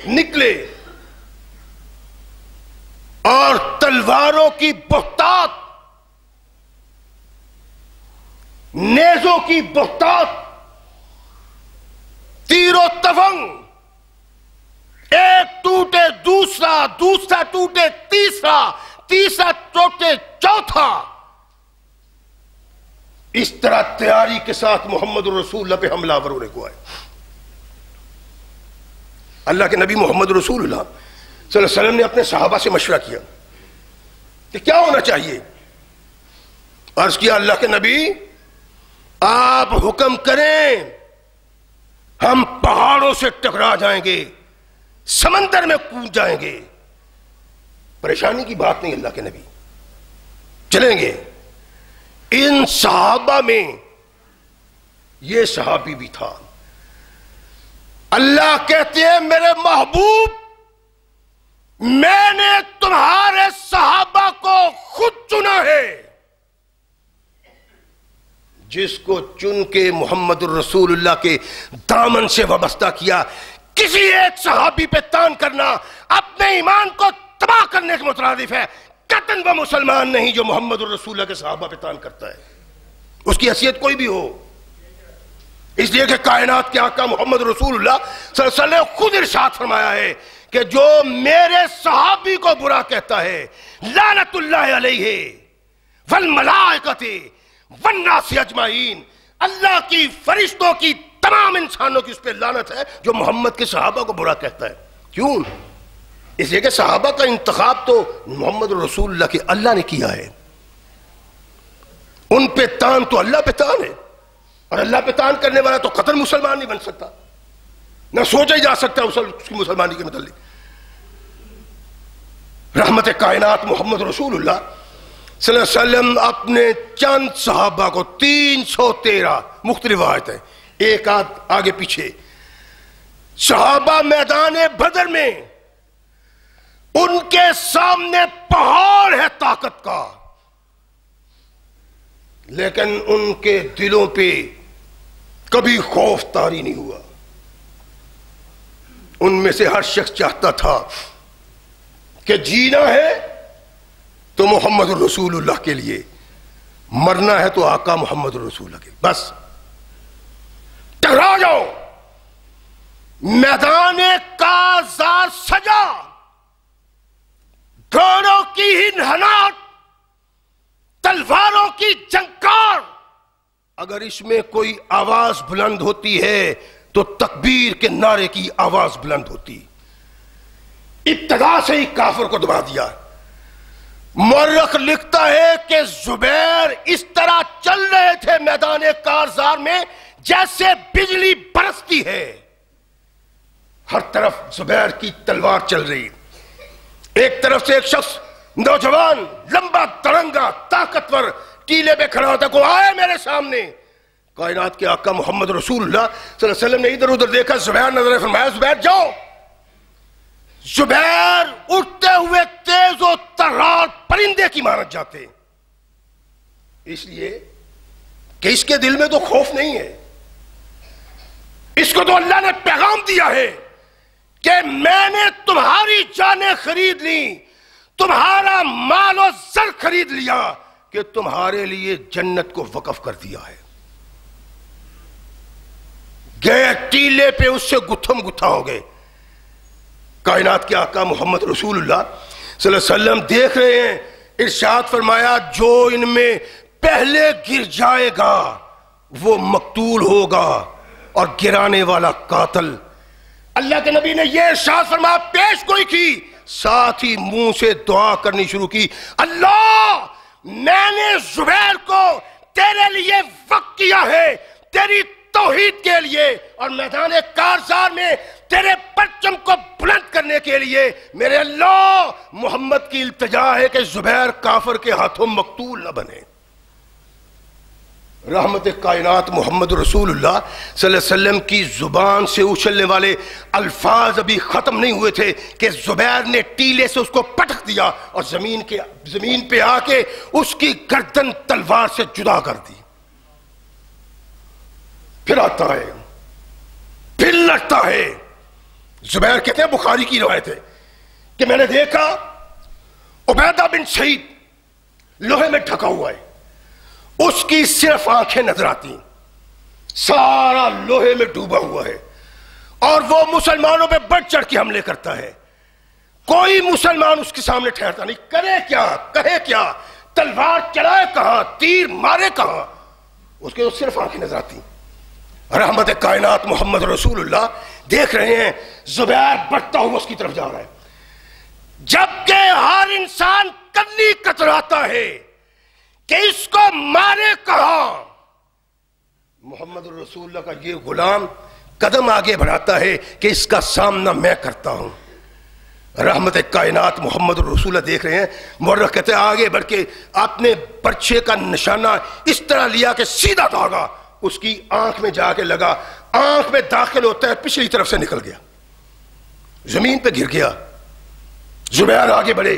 نکلے، اور تلواروں کی بہتات، نیزوں کی بہتات، تیر و تفنگ، ایک ٹوٹے دوسرا، دوسرا ٹوٹے تیسرا، تیسرا ٹوٹے چوتھا، اس طرح تیاری کے ساتھ محمد رسول اللہ پہ حملہ آور ہونے کو آئے۔ اللہ کے نبی محمد رسول اللہ صلی اللہ علیہ وسلم نے اپنے صحابہ سے مشورہ کیا کہ کیا ہونا چاہیے۔ عرض کیا، اللہ کے نبی آپ حکم کریں، ہم پہاڑوں سے ٹکرا جائیں گے، سمندر میں کود جائیں گے، پریشانی کی بات نہیں اللہ کے نبی، چلیں گے۔ ان صحابہ میں یہ صحابی بھی تھا۔ اللہ کہتے ہیں میرے محبوب، میں نے تمہارے صحابہ کو خود چنا ہے، جس کو چن کے محمد الرسول اللہ کے دامن سے وابستہ کیا۔ کسی ایک صحابی پہ تان کرنا اپنے ایمان کو تباہ کرنے کے مترادف ہے۔ قطعاً وہ مسلمان نہیں جو محمد الرسول اللہ کے صحابہ پہ تان کرتا ہے، اس کی حیثیت کوئی بھی ہو، اس لیے کہ کائنات کے آقا محمد رسول اللہ صلی اللہ علیہ وسلم نے خود ارشاد فرمایا ہے کہ جو میرے صحابی کو برا کہتا ہے، لعنت اللہ علیہ والملائکۃ والناس اجمعین، اللہ کی، فرشتوں کی، تمام انسانوں کی اس پہ لعنت ہے جو محمد کے صحابہ کو برا کہتا ہے. کیوں؟ اس لیے کہ صحابہ کا انتخاب تو محمد رسول اللہ کے اللہ نے کیا ہے. ان پہ تان تو اللہ پہ تان ہے، اور اللہ پہ تان کرنے والا تو قطعاً مسلمان نہیں بن سکتا، نہ سوچا ہی جا سکتا اس کی مسلمانی کے متعلق. رحمت کائنات محمد رسول اللہ صلی اللہ علیہ وسلم اپنے چند صحابہ کو 313 مختلف آیت ہیں، ایک آگے پیچھے، صحابہ میدان بدر میں ان کے سامنے پہاڑ ہے طاقت کا، لیکن ان کے دلوں پہ کبھی خوف طاری نہیں ہوا. ان میں سے ہر شخص چاہتا تھا کہ جینا ہے تو محمد رسول اللہ کے لیے، مرنا ہے تو آقا محمد رسول اللہ کے لیے. بس ٹکرا جاؤ. میدان کارزار سجا، گھوڑوں کی ہنہناہٹ، تلواروں کی جھنکار. اگر اس میں کوئی آواز بلند ہوتی ہے تو تکبیر کے نعرے کی آواز بلند ہوتی. ابتدا سے ہی کافر کو دبا دیا. مورخ لکھتا ہے کہ زبیر اس طرح چل رہے تھے میدان کارزار میں جیسے بجلی برستی ہے. ہر طرف زبیر کی تلوار چل رہی. ایک طرف سے ایک شخص نوجوان لمبا ترنگا طاقتور ٹیلے پہ کھڑا ہوتا، کو آئے میرے سامنے. کائنات کے آقا محمد رسول اللہ صلی اللہ علیہ وسلم نے ادھر ادھر دیکھا، زبیر نظر فرمایا زبیر جاؤ. زبیر اٹھتے ہوئے تیز و ترار پرندے کی مانند جاتے، اس لیے کہ اس کے دل میں تو خوف نہیں ہے. اس کو تو اللہ نے پیغام دیا ہے کہ میں نے تمہاری جانیں خرید لی، تمہارا مال و زر خرید لیا کہ تمہارے لیے جنت کو وقف کر دیا ہے. گئے ٹیلے پہ اس سے گتھم گتھا ہو گئے. کائنات کے آقا محمد رسول اللہ صلی اللہ علیہ وسلم دیکھ رہے ہیں. ارشاد فرمایا جو ان میں پہلے گر جائے گا وہ مقتول ہوگا اور گرانے والا قاتل. اللہ کے نبی نے یہ ارشاد فرمایا، پیش گوئی کی، ساتھ ہی منہ سے دعا کرنی شروع کی، اللہ میں نے زبیر کو تیرے لیے وقف کیا ہے، تیری توحید کے لیے اور میدان کارزار میں تیرے پرچم کو بلند کرنے کے لیے. میرے اللہ محمد کی التجا ہے کہ زبیر کافر کے ہاتھوں مقتول نہ بنے. رحمت کائنات محمد رسول اللہ صلی اللہ علیہ وسلم کی زبان سے اچھلنے والے الفاظ ابھی ختم نہیں ہوئے تھے کہ زبیر نے ٹیلے سے اس کو پٹک دیا اور زمین پہ آ کے اس کی گردن تلوار سے جدا کر دی. پھر آتا ہے، پھر لڑتا ہے. زبیر کہتے ہیں، بخاری کی روایت ہے کہ میں نے دیکھا عبیدہ بن سعید لوہے میں ڈھکا ہوا ہے، اس کی صرف آنکھیں نظر آتی، سارا لوہے میں ڈوبا ہوا ہے، اور وہ مسلمانوں پہ بڑھ چڑھ کے حملے کرتا ہے. کوئی مسلمان اس کے سامنے ٹھہرتا نہیں، کرے کیا کہے کیا، تلوار چلائے کہاں، تیر مارے کہاں، اس کے تو صرف آنکھیں نظر آتی. رحمت کائنات محمد رسول اللہ دیکھ رہے ہیں زبیر بڑھتا ہوا اس کی طرف جا رہا ہے، جبکہ ہر انسان کنی کتراتا ہے کہ اس کو مارے کہاں. محمد رسول اللہ کا یہ غلام قدم آگے بڑھاتا ہے کہ اس کا سامنا میں کرتا ہوں. رحمت کائنات محمد رسول اللہ دیکھ رہے ہیں. مورخ کہتے ہیں آگے بڑھ کے آپ نے برچے کا نشانہ اس طرح لیا کہ سیدھا دھاگا اس کی آنکھ میں جا کے لگا، آنکھ میں داخل ہوتا ہے پچھلی طرف سے نکل گیا، زمین پہ گر گیا. زبیر آگے بڑھے،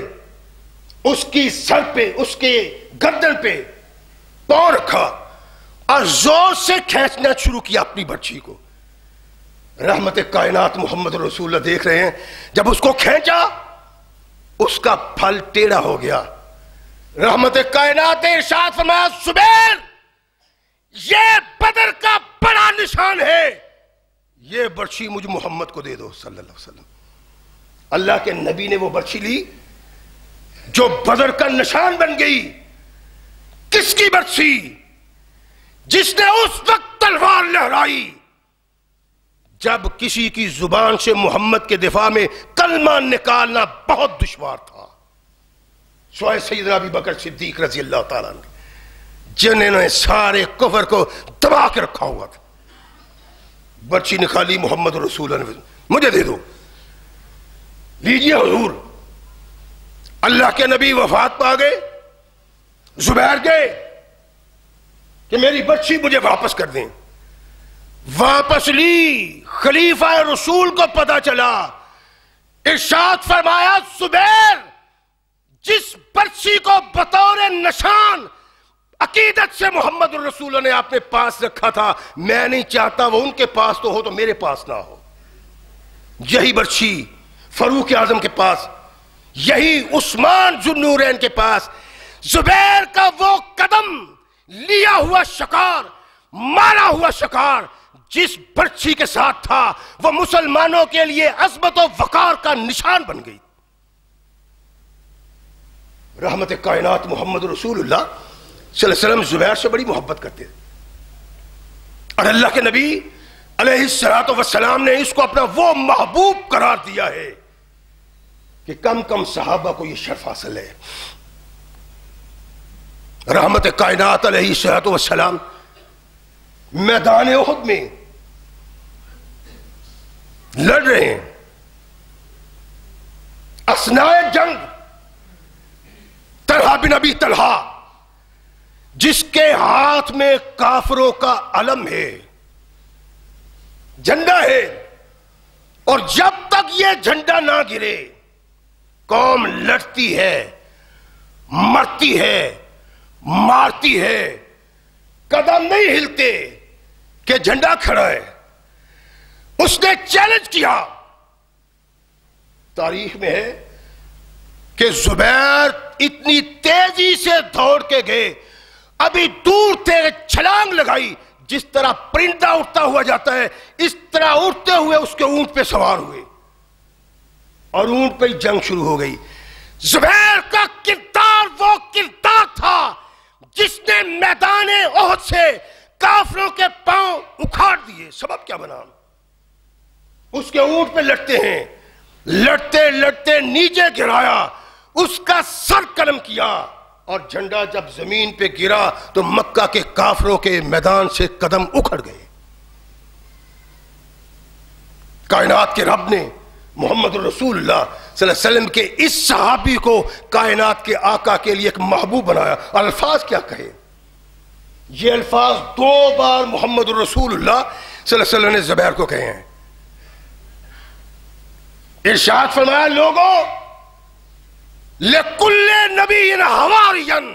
اس کی سر پہ، اس کے گردن پہ پاؤں رکھا اور زور سے کھینچنا شروع کیا اپنی برچی کو. رحمت کائنات محمد رسول اللہ دیکھ رہے ہیں، جب اس کو کھینچا اس کا پھل ٹیڑھا ہو گیا. رحمت کائنات نے ارشاد فرمایا زبیر یہ بدر کا بڑا نشان ہے، یہ برچی مجھ محمد کو دے دو صلی اللہ علیہ وسلم. اللہ کے نبی نے وہ برچی لی جو بدر کا نشان بن گئی. کس کی برچی؟ جس نے اس وقت تلوار لہرائی جب کسی کی زبان سے محمد کے دفاع میں کلمہ نکالنا بہت دشوار تھا، سوائے سیدنا ابی بکر صدیق رضی اللہ تعالیٰ عنہ، جنہوں نے سارے کفر کو دبا کے رکھا ہوا تھا. برچی نکالی، محمد رسول اللہ نے مجھے دے دو. لیجئے حضور. اللہ کے نبی وفات پا گئے، زبیر گئے کہ میری برچی مجھے واپس کر دیں. واپس لی. خلیفہ رسول کو پتا چلا، ارشاد فرمایا زبیر جس برچی کو بطور نشان عقیدت سے محمد الرسول نے آپ نے پاس رکھا تھا، میں نہیں چاہتا وہ ان کے پاس تو ہو تو میرے پاس نہ ہو. یہی برچی فاروق اعظم کے پاس، یہی عثمان ذو النورین کے پاس. زبیر کا وہ قدم، لیا ہوا شکار، مارا ہوا شکار جس برچی کے ساتھ تھا، وہ مسلمانوں کے لیے عظمت و وقار کا نشان بن گئی. رحمت کائنات محمد رسول اللہ صلی اللہ علیہ وسلم زبیر سے بڑی محبت کرتے تھے، اور اللہ کے نبی علیہ الصلوۃ والسلام نے اس کو اپنا وہ محبوب قرار دیا ہے کہ کم کم صحابہ کو یہ شرف حاصل ہے. رحمت کائنات علیہ الصلوۃ والسلام میدان احد میں لڑ رہے ہیں، اثناء جنگ طلحہ بن ابی طلحہ جس کے ہاتھ میں کافروں کا علم ہے، جھنڈا ہے، اور جب تک یہ جھنڈا نہ گرے قوم لڑتی ہے، مرتی ہے، مارتی ہے، قدم نہیں ہلتے کہ جھنڈا کھڑا ہے. اس نے چیلنج کیا. تاریخ میں ہے کہ زبیر اتنی تیزی سے دوڑ کے گئے، ابھی دور تھے، چھلانگ لگائی. جس طرح پرندہ اٹھتا ہوا جاتا ہے اس طرح اٹھتے ہوئے اس کے اونٹ پہ سوار ہوئے، اور اونٹ پہ جنگ شروع ہو گئی. زبیر کا کردار وہ کردار تھا جس نے میدان احد سے کافروں کے پاؤں اکھاڑ دیے. سبب کیا بنا؟ اس کے اونٹ پہ لڑتے ہیں، لڑتے لڑتے نیچے گرایا، اس کا سر قلم کیا، اور جھنڈا جب زمین پہ گرا تو مکہ کے کافروں کے میدان سے قدم اکھڑ گئے. کائنات کے رب نے محمد رسول اللہ صلی اللہ علیہ وسلم کے اس صحابی کو کائنات کے آقا کے لیے ایک محبوب بنایا. الفاظ کیا کہے؟ یہ الفاظ 2 بار محمد رسول اللہ صلی اللہ علیہ وسلم نے زبیر کو کہے ہیں. ارشاد فرمایا لوگوں لکل نبی حواریً،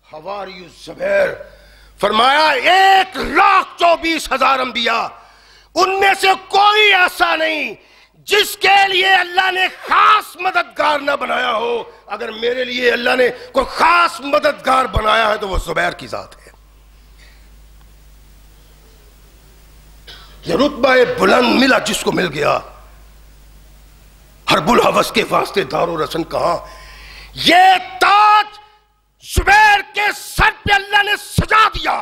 حواری الزبیر، فرمایا 1,24,000 انبیاء، ان میں سے کوئی ایسا نہیں جس کے لیے اللہ نے خاص مددگار نہ بنایا ہو. اگر میرے لیے اللہ نے کوئی خاص مددگار بنایا ہے تو وہ زبیر کی ذات ہے. یہ رتبہ بلند ملا جس کو مل گیا. حرب الحوث کے واسطے دار و رسن کہاں، یہ تاج زبیر کے سر پہ اللہ نے سجا دیا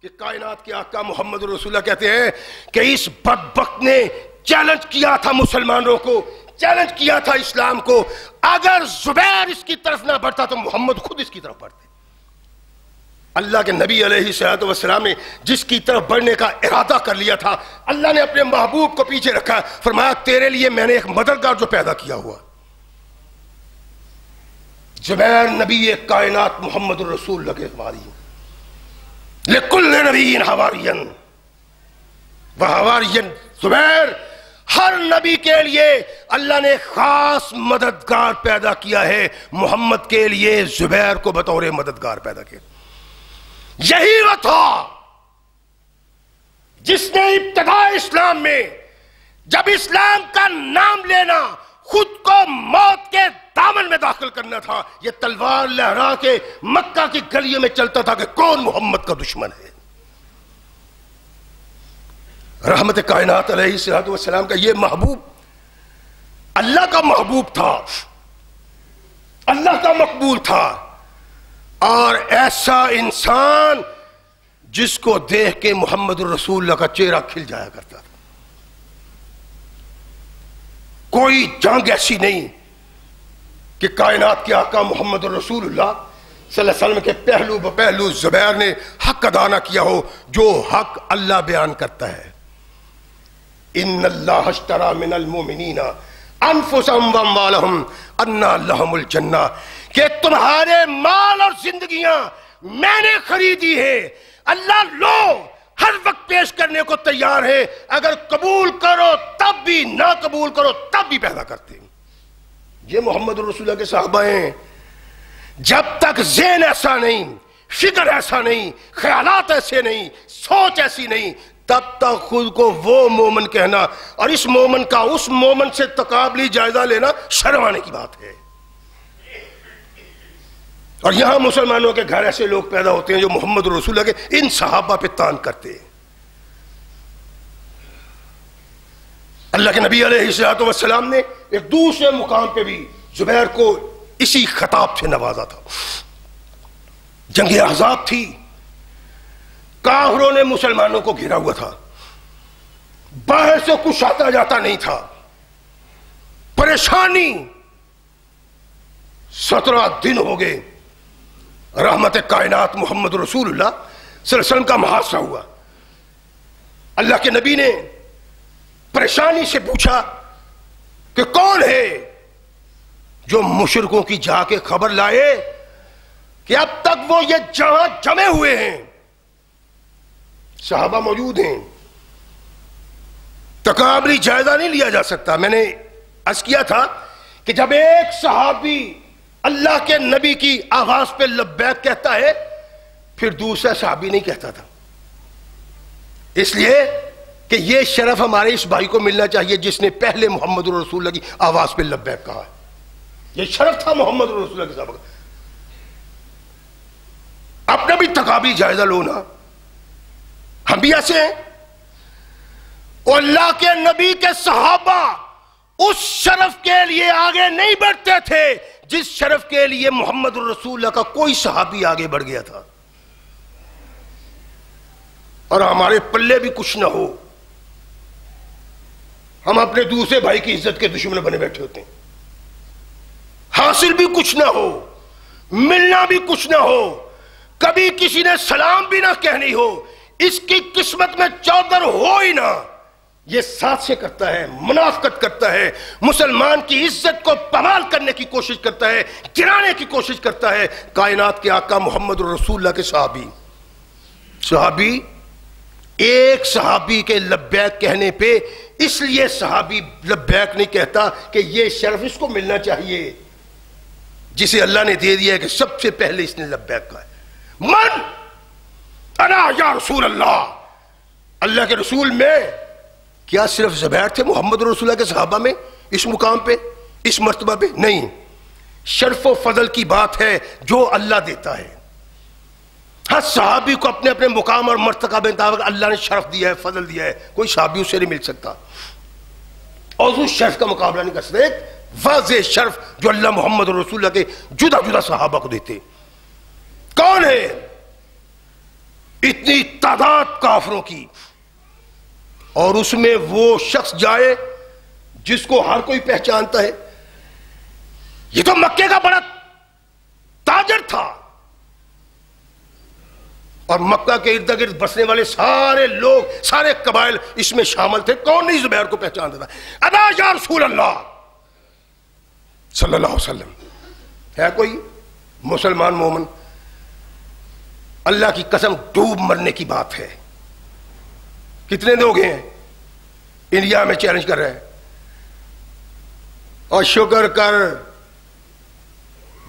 کہ کائنات کے آقا محمد رسول اللہ کہتے ہیں کہ اس بدبخت نے چیلنج کیا تھا مسلمانوں کو، چیلنج کیا تھا اسلام کو. اگر زبیر اس کی طرف نہ بڑھتا تو محمد خود اس کی طرف بڑھتے. اللہ کے نبی علیہ الصلوۃ والسلام نے جس کی طرف بڑھنے کا ارادہ کر لیا تھا، اللہ نے اپنے محبوب کو پیچھے رکھا، فرمایا تیرے لیے میں نے ایک مددگار جو پیدا کیا ہوا. زبیر نبی کائنات محمد الرسول اللہ کے حواری. لکل نبی حواریً وحواریً، زبیر ہر نبی کے لیے اللہ نے خاص مددگار پیدا کیا ہے. محمد کے لیے زبیر کو بطور مددگار پیدا کیا. یہی وہ تھا جس نے ابتداء اسلام میں جب اسلام کا نام لینا خود کو موت کے دامن میں داخل کرنا تھا، یہ تلوار لہرا کے مکہ کی گلیوں میں چلتا تھا کہ کون محمد کا دشمن ہے. رحمت کائنات علیہ الصلوۃ والسلام کا یہ محبوب اللہ کا محبوب تھا، اللہ کا مقبول تھا، اور ایسا انسان جس کو دیکھ کے محمد الرسول اللہ کا چہرہ کھل جایا کرتا تھا. کوئی جنگ ایسی نہیں کہ کائنات کے آقا محمد الرسول اللہ صلی اللہ علیہ وسلم کے پہلو بپہلو زبیر نے حق ادا نہ کیا ہو جو حق اللہ بیان کرتا ہے. ان اللہ اشترى من المؤمنین انفسهم واموالهم ان لهم الجنہ، کہ تمہارے مال اور زندگیاں میں نے خریدی ہے. اللہ لو ہر وقت پیش کرنے کو تیار ہے، اگر قبول کرو تب بھی، نہ قبول کرو تب بھی پیدا کرتے ہیں. یہ محمد الرسول اللہ کے صحابہ ہیں. جب تک ذہن ایسا نہیں، فکر ایسا نہیں، خیالات ایسے نہیں، سوچ ایسی نہیں، تب تک خود کو وہ مومن کہنا اور اس مومن کا اس مومن سے تقابلی جائزہ لینا شرم آنے کی بات ہے. اور یہاں مسلمانوں کے گھر ایسے لوگ پیدا ہوتے ہیں جو محمد رسول اللہ کے ان صحابہ پہ تان کرتے ہیں. اللہ کے نبی علیہ الصلوۃ والسلام نے ایک دوسرے مقام پہ بھی زبیر کو اسی خطاب سے نوازا تھا. جنگ احزاب تھی، کافروں نے مسلمانوں کو گھیرا ہوا تھا، باہر سے کچھ آتا جاتا نہیں تھا، پریشانی. 17 دن ہو گئے، رحمت کائنات محمد رسول اللہ صلی اللہ علیہ وسلم کا محاصرہ ہوا. اللہ کے نبی نے پریشانی سے پوچھا کہ کون ہے جو مشرکوں کی جا کے خبر لائے کہ اب تک وہ یہ جہاں جمے ہوئے ہیں. صحابہ موجود ہیں، تقابلی جائزہ نہیں لیا جا سکتا. میں نے عرض کیا تھا کہ جب ایک صحابی اللہ کے نبی کی آواز پہ لبیک کہتا ہے پھر دوسرا صحابی نہیں کہتا تھا، اس لیے کہ یہ شرف ہمارے اس بھائی کو ملنا چاہیے جس نے پہلے محمد رسول اللہ کی آواز پہ لبیک کہا ہے. یہ شرف تھا محمد رسول اللہ کے صحابہ کا. اپنا بھی تقابلی جائزہ لو نا. ہم بھی ایسے ہیں. اور اللہ کے نبی کے صحابہ اس شرف کے لیے آگے نہیں بڑھتے تھے جس شرف کے لیے محمد الرسول اللہ کا کوئی صحابی آگے بڑھ گیا تھا. اور ہمارے پلے بھی کچھ نہ ہو، ہم اپنے دوسرے بھائی کی عزت کے دشمن بنے بیٹھے ہوتے ہیں. حاصل بھی کچھ نہ ہو، ملنا بھی کچھ نہ ہو، کبھی کسی نے سلام بھی نہ کہنی ہو، اس کی قسمت میں چودر ہو ہی نہ. یہ ساتھ سے کرتا ہے، منافقت کرتا ہے، مسلمان کی عزت کو پامال کرنے کی کوشش کرتا ہے، گرانے کی کوشش کرتا ہے. کائنات کے آقا محمد رسول اللہ کے صحابی ایک صحابی کے لبیک کہنے پہ اس لیے صحابی لبیک نہیں کہتا کہ یہ شرف اس کو ملنا چاہیے جسے اللہ نے دے دیا ہے کہ سب سے پہلے اس نے لبیک کہا ہے. من انا یا رسول اللہ. اللہ کے رسول میں کیا صرف زبیر تھے محمد رسول اللہ کے صحابہ میں اس مقام پہ، اس مرتبہ پہ؟ نہیں، شرف و فضل کی بات ہے جو اللہ دیتا ہے. ہر صحابی کو اپنے اپنے مقام اور مرتبہ کے مطابق اللہ نے شرف دیا ہے، فضل دیا ہے. کوئی صحابی اس سے نہیں مل سکتا اور اس شرف کا مقابلہ نہیں کر سکتا. ایک واضح شرف جو اللہ محمد رسول اللہ کے جدا جدا صحابہ کو دیتے. کون ہے؟ اتنی تعداد کافروں کی اور اس میں وہ شخص جائے جس کو ہر کوئی پہچانتا ہے. یہ تو مکے کا بڑا تاجر تھا اور مکہ کے ارد گرد بسنے والے سارے لوگ، سارے قبائل اس میں شامل تھے. کون نہیں زبیر کو پہچانتا تھا؟ ادا یا رسول اللہ صلی اللہ علیہ وسلم. ہے کوئی مسلمان مومن؟ اللہ کی قسم ڈوب مرنے کی بات ہے. کتنے لوگ ہیں انڈیا میں چیلنج کر رہے ہیں؟ اور شکر کر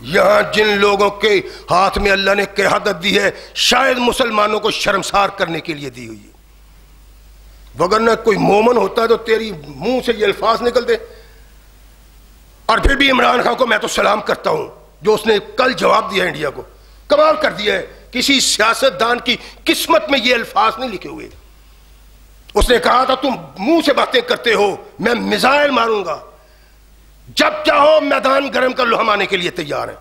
یہاں جن لوگوں کے ہاتھ میں اللہ نے قیادت دی ہے شاید مسلمانوں کو شرمسار کرنے کے لیے دی ہوئی ہے. وگرنہ کوئی مومن ہوتا ہے تو تیری منہ سے یہ الفاظ نکلتے. اور پھر بھی عمران خان کو میں تو سلام کرتا ہوں جو اس نے کل جواب دیا انڈیا کو. کمال کر دیا ہے. کسی سیاستدان کی قسمت میں یہ الفاظ نہیں لکھے ہوئے. اس نے کہا تھا تم منہ سے باتیں کرتے ہو، میں میزائل ماروں گا، جب چاہو میدان گرم کر لو، ہم آنے کے لیے تیار ہیں.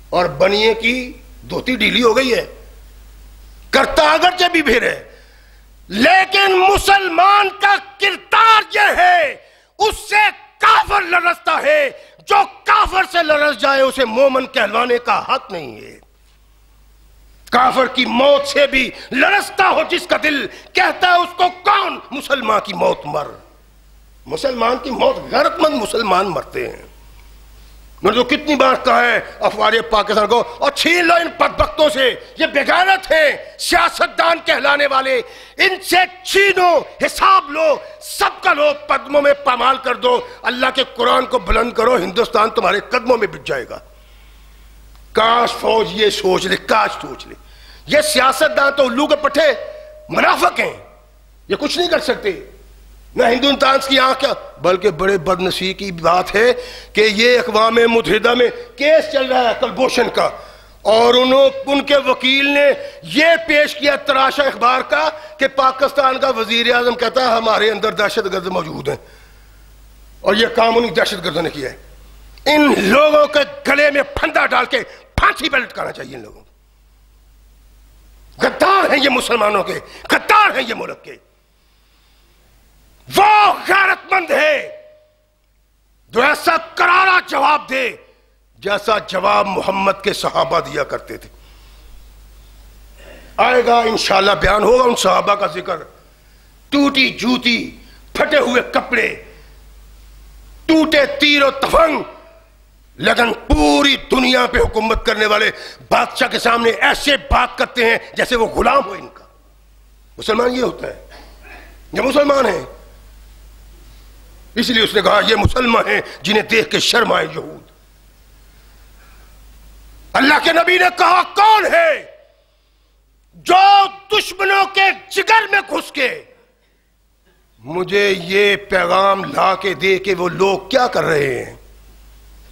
اور بنیے کی دھوتی ڈھیلی ہو گئی ہے، کرتا اگرچہ بھی پھر ہے، لیکن مسلمان کا کردار یہ ہے، اس سے کافر لرزتا ہے، جو کافر سے لرز جائے اسے مومن کہلوانے کا حق نہیں ہے۔ کافر کی موت سے بھی لرزتا ہو جس کا دل، کہتا ہے اس کو کون مسلمان کی موت مر۔ مسلمان کی موت غیرت مند مسلمان مرتے ہیں۔ میں نے تو کتنی بار کہا ہے افواج پاکستان کو، اور چھین لو ان بدبختوں سے، یہ بغیرت ہیں، سیاستدان کہلانے والے، ان سے چھینو، حساب لو، سب کا لو، قدموں میں پامال کر دو، اللہ کے قرآن کو بلند کرو، ہندوستان تمہارے قدموں میں بچ جائے گا۔ کاش فوج یہ سوچ لے، کاش سوچ لے۔ یہ سیاستدان تو الو کے پٹھے منافق ہیں، یہ کچھ نہیں کر سکتے، نہ ہندوستان کی آنکھ، بلکہ بڑے بدنصیبی کی بات ہے کہ یہ اقوام متحدہ میں کیس چل رہا ہے کلبھوشن کا، اور ان کے وکیل نے یہ پیش کیا تراشا اخبار کا کہ پاکستان کا وزیر اعظم کہتا ہے ہمارے اندر دہشت گرد موجود ہیں، اور یہ کام انہیں دہشت گردوں نے کیا ہے۔ ان لوگوں کے گلے میں پھندا ڈال کے پھانسی پہ لٹکانا چاہیے ان لوگوں کو۔ غدار ہیں یہ مسلمانوں کے، غدار ہیں یہ ملک کے۔ وہ غیرت مند ہے جو ایسا کرارا جواب دے جیسا جواب محمد کے صحابہ دیا کرتے تھے۔ آئے گا انشاءاللہ، بیان ہوگا ان صحابہ کا ذکر، ٹوٹی جوتی، پھٹے ہوئے کپڑے، ٹوٹے تیر و تفنگ، لیکن پوری دنیا پہ حکومت کرنے والے بادشاہ کے سامنے ایسے بات کرتے ہیں جیسے وہ غلام ہو ان کا۔ مسلمان یہ ہوتا ہے، یہ مسلمان ہیں، اس لیے اس نے کہا یہ مسلمان ہیں جنہیں دیکھ کے شرم آئے یہود۔ اللہ کے نبی نے کہا کون ہے جو دشمنوں کے جگر میں گھس کے مجھے یہ پیغام لا کے دے کہ وہ لوگ کیا کر رہے ہیں،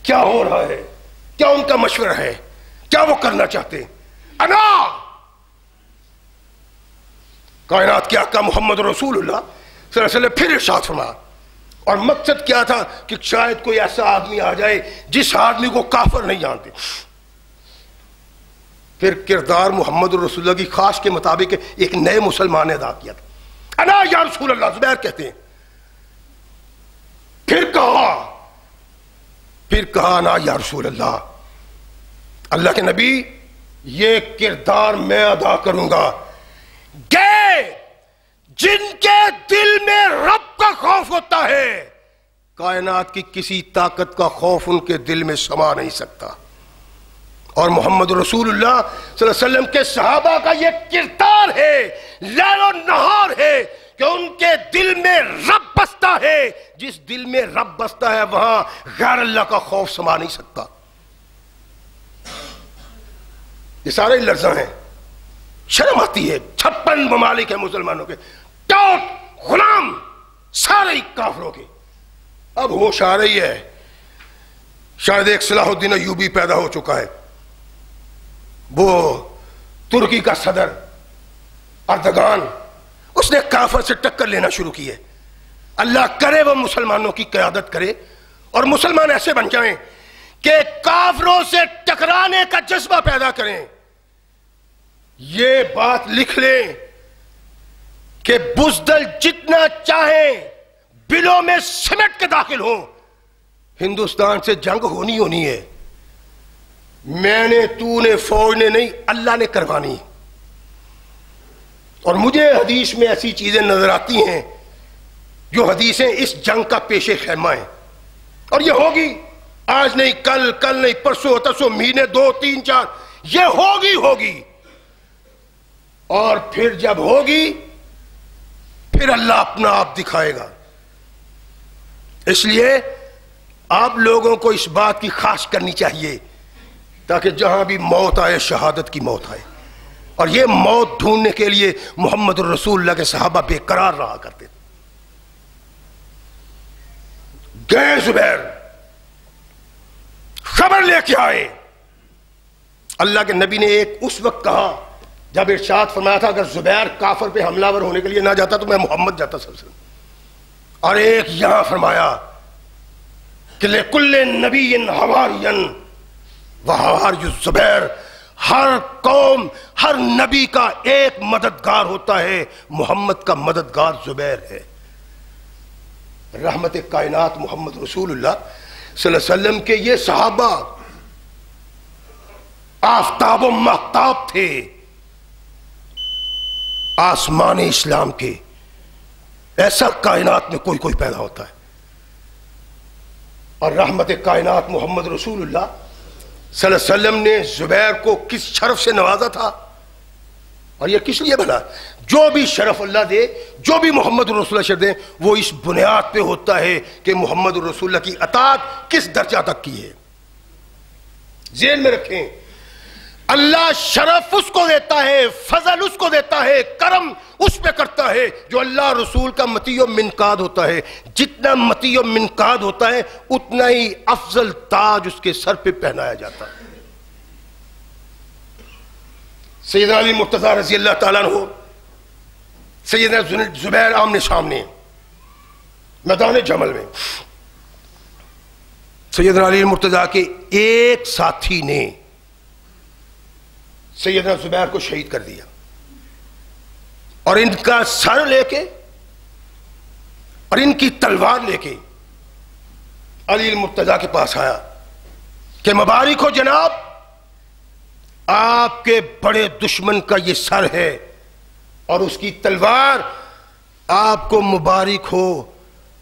کیا ہو رہا ہے، کیا ان کا مشورہ ہے، کیا وہ کرنا چاہتے ہیں۔ انا کائنات کے آقا محمد رسول اللہ صلی اللہ علیہ وسلم پھر ارشاد فرمایا، اور مقصد کیا تھا کہ شاید کوئی ایسا آدمی آ جائے جس آدمی کو کافر نہیں جانتے۔ پھر کردار محمد رسول اللہ کی خواہش کے مطابق ایک نئے مسلمان نے ادا کیا تھا، انا یا رسول اللہ، زبیر کہتے ہیں۔ پھر کہا انا یا رسول اللہ، اللہ کے نبی یہ کردار میں ادا کروں گا کہ جن کے دل میں رب کا خوف ہوتا ہے کائنات کی کسی طاقت کا خوف ان کے دل میں سما نہیں سکتا۔ اور محمد رسول اللہ صلی اللہ علیہ وسلم کے صحابہ کا یہ کردار ہے، لیل و نہار ہے، کہ ان کے دل میں رب بستا ہے، جس دل میں رب بستا ہے وہاں غیر اللہ کا خوف سما نہیں سکتا۔ یہ سارے لرزاں ہیں، شرم آتی ہے، 56 ممالک ہیں مسلمانوں کے، ٹوٹ غلام سارے کافروں کے۔ اب ہوش آ رہی ہے، شاید ایک صلاح الدین ایوبی پیدا ہو چکا ہے، وہ ترکی کا صدر اردگان، اس نے کافر سے ٹکر لینا شروع کی ہے۔ اللہ کرے وہ مسلمانوں کی قیادت کرے اور مسلمان ایسے بن جائیں کہ کافروں سے ٹکرانے کا جذبہ پیدا کریں۔ یہ بات لکھ لیں کہ بزدل جتنا چاہیں بلوں میں سمٹ کے داخل ہوں، ہندوستان سے جنگ ہونی ہے۔ میں نے، تو نے، فوج نے نہیں، اللہ نے کروانی۔ اور مجھے حدیث میں ایسی چیزیں نظر آتی ہیں جو حدیثیں اس جنگ کا پیش خیمہ ہیں، اور یہ ہوگی، آج نہیں کل، کل نہیں پرسوں، ترسوں، مہینے 2 3 4، یہ ہوگی۔ اور پھر جب ہوگی پھر اللہ اپنا آپ دکھائے گا۔ اس لیے آپ لوگوں کو اس بات کی خواہش کرنی چاہیے تاکہ جہاں بھی موت آئے شہادت کی موت آئے۔ اور یہ موت ڈھونڈنے کے لیے محمد الرسول اللہ کے صحابہ بے قرار رہا کرتے تھے۔ گئے زبیر، خبر لے کے آئے۔ اللہ کے نبی نے ایک اس وقت کہا جب ارشاد فرمایا تھا اگر زبیر کافر پہ حملہ ور ہونے کے لیے نہ جاتا تو میں محمد جاتا صلی اللہ علیہ وسلم۔ اور ایک یہاں فرمایا کہ لِكُلِّ نَبِيٍّ حَوَارِيًّا وَحَوَارِيُّ الزُّبَيْرِ ہر قوم ہر نبی کا ایک مددگار ہوتا ہے، محمد کا مددگار زبیر ہے۔ رحمت کائنات محمد رسول اللہ صلی اللہ علیہ وسلم کے یہ صحابہ آفتاب و مہتاب تھے آسمان اسلام کے، ایسا کائنات میں کوئی پیدا ہوتا ہے۔ اور رحمت کائنات محمد رسول اللہ صلی اللہ علیہ وسلم نے زبیر کو کس شرف سے نوازا تھا، اور یہ کس لیے بنا؟ جو بھی شرف اللہ دے، جو بھی محمد رسول اللہ شرف دے، وہ اس بنیاد پہ ہوتا ہے کہ محمد رسول اللہ کی اطاعت کس درجہ تک کی ہے۔ ذہن میں رکھیں، اللہ شرف اس کو دیتا ہے، فضل اس کو دیتا ہے، کرم اس پہ کرتا ہے جو اللہ رسول کا مطیع و منقاد ہوتا ہے۔ جتنا مطیع و منقاد ہوتا ہے اتنا ہی افضل تاج اس کے سر پہ پہنایا جاتا ہے۔ سیدنا علی مرتضیٰ رضی اللہ تعالیٰ عنہ سیدنا زبیر آمنے سامنے میدان جمل میں، سیدنا علی مرتضیٰ کے ایک ساتھی نے سیدنا زبیر کو شہید کر دیا، اور ان کا سر لے کے اور ان کی تلوار لے کے علی المرتضیٰ کے پاس آیا کہ مبارک ہو جناب، آپ کے بڑے دشمن کا یہ سر ہے اور اس کی تلوار، آپ کو مبارک ہو۔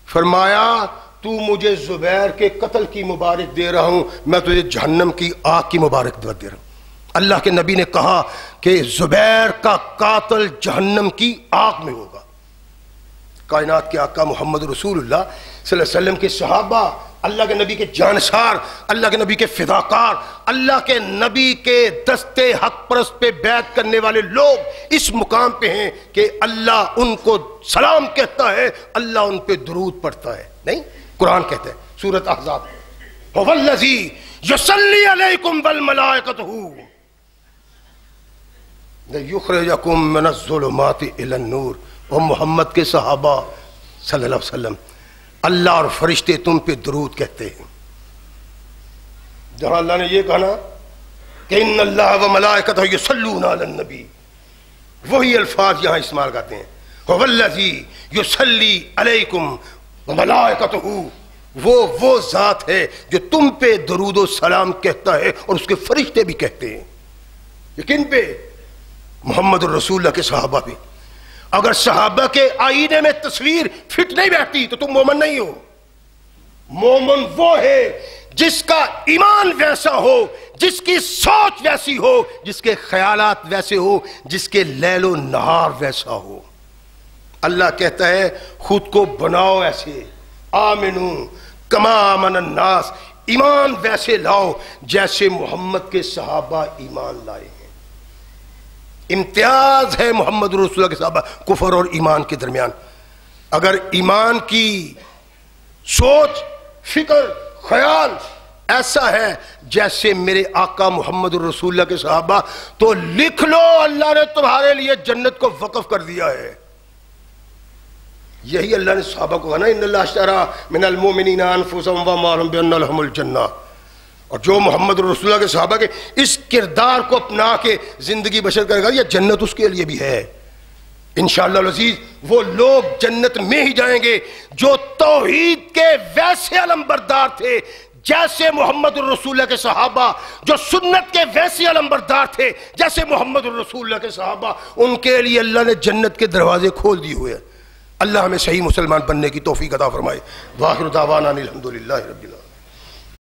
فرمایا تو مجھے زبیر کے قتل کی مبارک دے رہا ہوں، میں تجھے جہنم کی آگ کی مبارک دے رہا ہوں۔ اللہ کے نبی نے کہا کہ زبیر کا قاتل جہنم کی آگ میں ہوگا۔ کائنات کے آقا محمد رسول اللہ صلی اللہ علیہ وسلم کے صحابہ، اللہ کے نبی کے جانشار، اللہ کے نبی کے فداکار، اللہ کے نبی کے دستے حق پرست پہ بیعت کرنے والے لوگ اس مقام پہ ہیں کہ اللہ ان کو سلام کہتا ہے، اللہ ان پہ درود پڑھتا ہے۔ نہیں، قرآن کہتا ہے سورۃ احزاب، هو الذی یصلی علیکم والملائکۃ یخرجکم من الظلمات الی النور۔ وہ محمد کے صحابہ صلی اللہ علیہ وسلم، اللہ اور فرشتے تم پہ درود کہتے ہیں۔ جہاں اللہ نے یہ کہا کہ ان اللہ و ملائکتہ یصلون علی النبی، وہی الفاظ یہاں استعمال کرتے ہیں، هو الذی یصلی علیکم وملائکتہ، وہ ذات ہے جو تم پہ درود و سلام کہتا ہے اور اس کے فرشتے بھی کہتے ہیں۔ لیکن پہ محمد الرسول اللہ کے صحابہ بھی۔ اگر صحابہ کے آئینے میں تصویر فٹ نہیں بیٹھتی تو تم مومن نہیں ہو۔ مومن وہ ہے جس کا ایمان ویسا ہو، جس کی سوچ ویسی ہو، جس کے خیالات ویسے ہو، جس کے لیل و نہار ویسا ہو۔ اللہ کہتا ہے خود کو بناؤ ایسے، آمنو کما آمن الناس، ایمان ویسے لاؤ جیسے محمد کے صحابہ ایمان لائے ہیں۔ امتیاز ہے محمد رسول اللہ کے صحابہ کفر اور ایمان کے درمیان۔ اگر ایمان کی سوچ، فکر، خیال ایسا ہے جیسے میرے آقا محمد رسول اللہ کے صحابہ، تو لکھ لو اللہ نے تمہارے لیے جنت کو وقف کر دیا ہے۔ یہی اللہ نے صحابہ کو کہا نا، ان اللہ اشتری من المؤمنین انفسهم واموالهم بان لهم الجنہ۔ اور جو محمد رسول اللہ کے صحابہ کے اس کردار کو اپنا کے زندگی بسر کرے گا، یہ جنت اس کے لیے بھی ہے انشاءاللہ العزیز۔ وہ لوگ جنت میں ہی جائیں گے جو توحید کے ویسے علمبردار تھے جیسے محمد الرسول اللہ کے صحابہ، جو سنت کے ویسے علمبردار تھے جیسے محمد الرسول اللہ کے صحابہ۔ ان کے لیے اللہ نے جنت کے دروازے کھول دیے ہوئے ہیں۔ اللہ ہمیں صحیح مسلمان بننے کی توفیق عطا فرمائے۔ وآخر دعوانا الحمدللہ رب العالمین۔